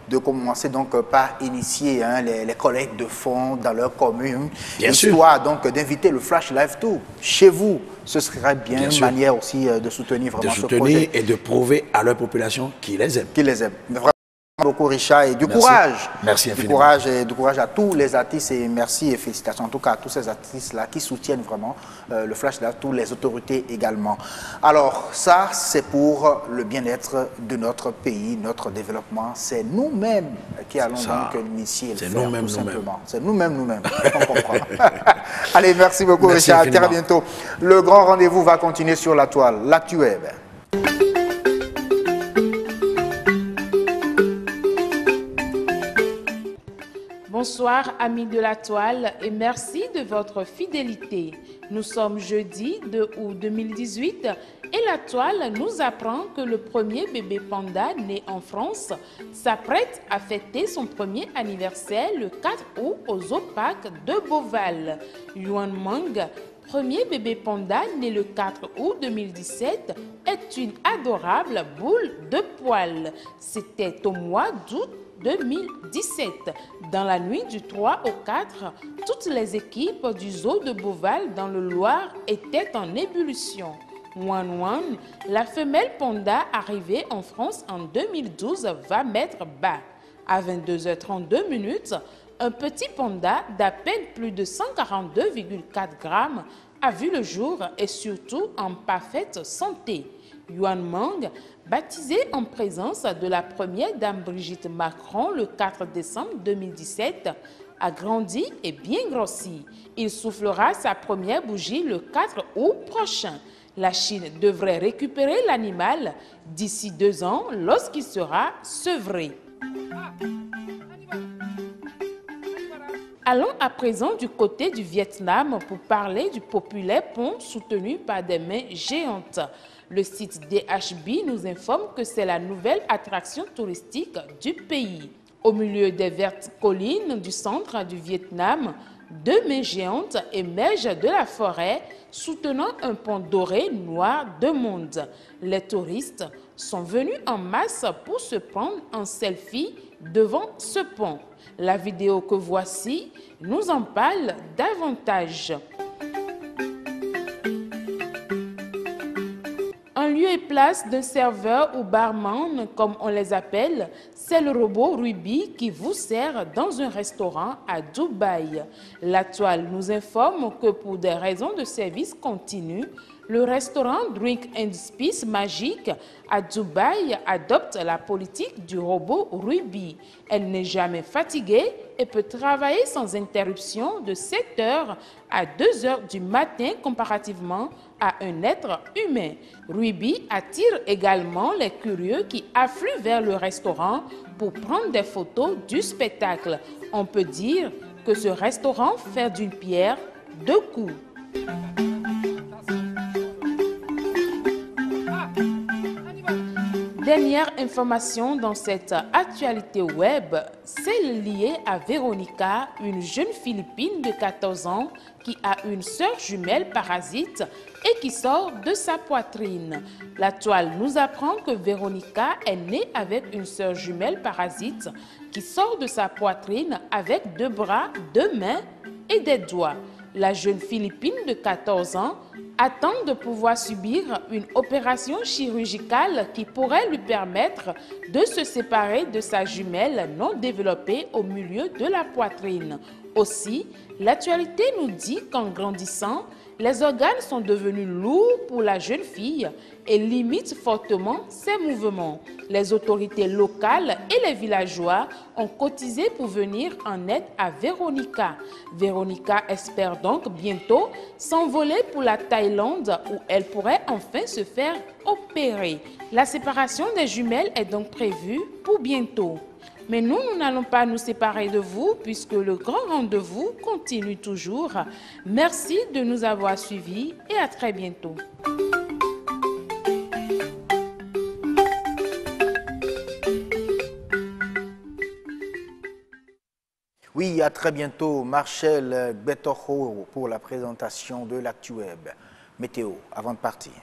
de commencer donc par initier les collectes de fonds dans leur commune, histoire donc d'inviter le Flash Live Tour chez vous. Ce serait bien une manière aussi de soutenir vraiment ce projet. Et de prouver à leur population qu'ils les aiment. Qu'ils les aiment. Vraiment beaucoup, Richard, et du courage. Merci infiniment. Du courage à tous les artistes et merci et félicitations en tout cas à tous ces artistes-là qui soutiennent vraiment le Flash Live Tour, les autorités également. Alors ça, c'est pour le bien-être de notre pays, notre développement. C'est nous-mêmes qui allons donc initier le faire, tout simplement. C'est nous-mêmes. On comprend. Allez, merci beaucoup, Richard. À très bientôt. Le grand rendez-vous va continuer sur la toile, l'Actu-Web. Bonsoir amis de la toile et merci de votre fidélité. Nous sommes jeudi 2 août 2018 et la toile nous apprend que le premier bébé panda né en France s'apprête à fêter son premier anniversaire le 4 août au Zoopark de Beauval. Yuan Mang, premier bébé panda né le 4 août 2017, est une adorable boule de poils. C'était au mois d'août 2017. Dans la nuit du 3 au 4, toutes les équipes du zoo de Beauval dans le Loir étaient en ébullition. Wan Wan, la femelle panda arrivée en France en 2012, va mettre bas. À 22h32, un petit panda d'à peine plus de 142,4 grammes a vu le jour et surtout en parfaite santé. Yuan Mang, baptisé en présence de la première dame Brigitte Macron le 4 décembre 2017, a grandi et bien grossi. Il soufflera sa première bougie le 4 août prochain. La Chine devrait récupérer l'animal d'ici 2 ans lorsqu'il sera sevré. Allons à présent du côté du Vietnam pour parler du populaire pont soutenu par des mains géantes. Le site DHB nous informe que c'est la nouvelle attraction touristique du pays. Au milieu des vertes collines du centre du Vietnam, 2 mains géantes émergent de la forêt, soutenant un pont doré noir de monde. Les touristes sont venus en masse pour se prendre en selfie devant ce pont. La vidéo que voici nous en parle davantage. En lieu et place d'un serveur ou barman, comme on les appelle, c'est le robot Ruby qui vous sert dans un restaurant à Dubaï. La toile nous informe que pour des raisons de service continu, le restaurant Drink and Spice Magic à Dubaï adopte la politique du robot Ruby. Elle n'est jamais fatiguée et peut travailler sans interruption de 7h à 2h du matin comparativement à un être humain. Ruby attire également les curieux qui affluent vers le restaurant pour prendre des photos du spectacle. On peut dire que ce restaurant fait d'une pierre 2 coups. Dernière information dans cette actualité web, celle liée à Véronica, une jeune Philippine de 14 ans qui a une sœur jumelle parasite et qui sort de sa poitrine. La toile nous apprend que Véronica est née avec une sœur jumelle parasite qui sort de sa poitrine avec 2 bras, 2 mains et des doigts. La jeune Philippine de 14 ans attend de pouvoir subir une opération chirurgicale qui pourrait lui permettre de se séparer de sa jumelle non développée au milieu de la poitrine. Aussi, l'actualité nous dit qu'en grandissant, les organes sont devenus lourds pour la jeune fille et limitent fortement ses mouvements. Les autorités locales et les villageois ont cotisé pour venir en aide à Véronica. Véronica espère donc bientôt s'envoler pour la Thaïlande où elle pourrait enfin se faire opérer. La séparation des jumelles est donc prévue pour bientôt. Mais nous n'allons pas nous séparer de vous puisque le grand rendez-vous continue toujours. Merci de nous avoir suivis et à très bientôt. Oui, à très bientôt, Marcel Betoro pour la présentation de l'ActuWeb. Météo, avant de partir.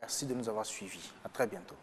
Merci de nous avoir suivis. À très bientôt.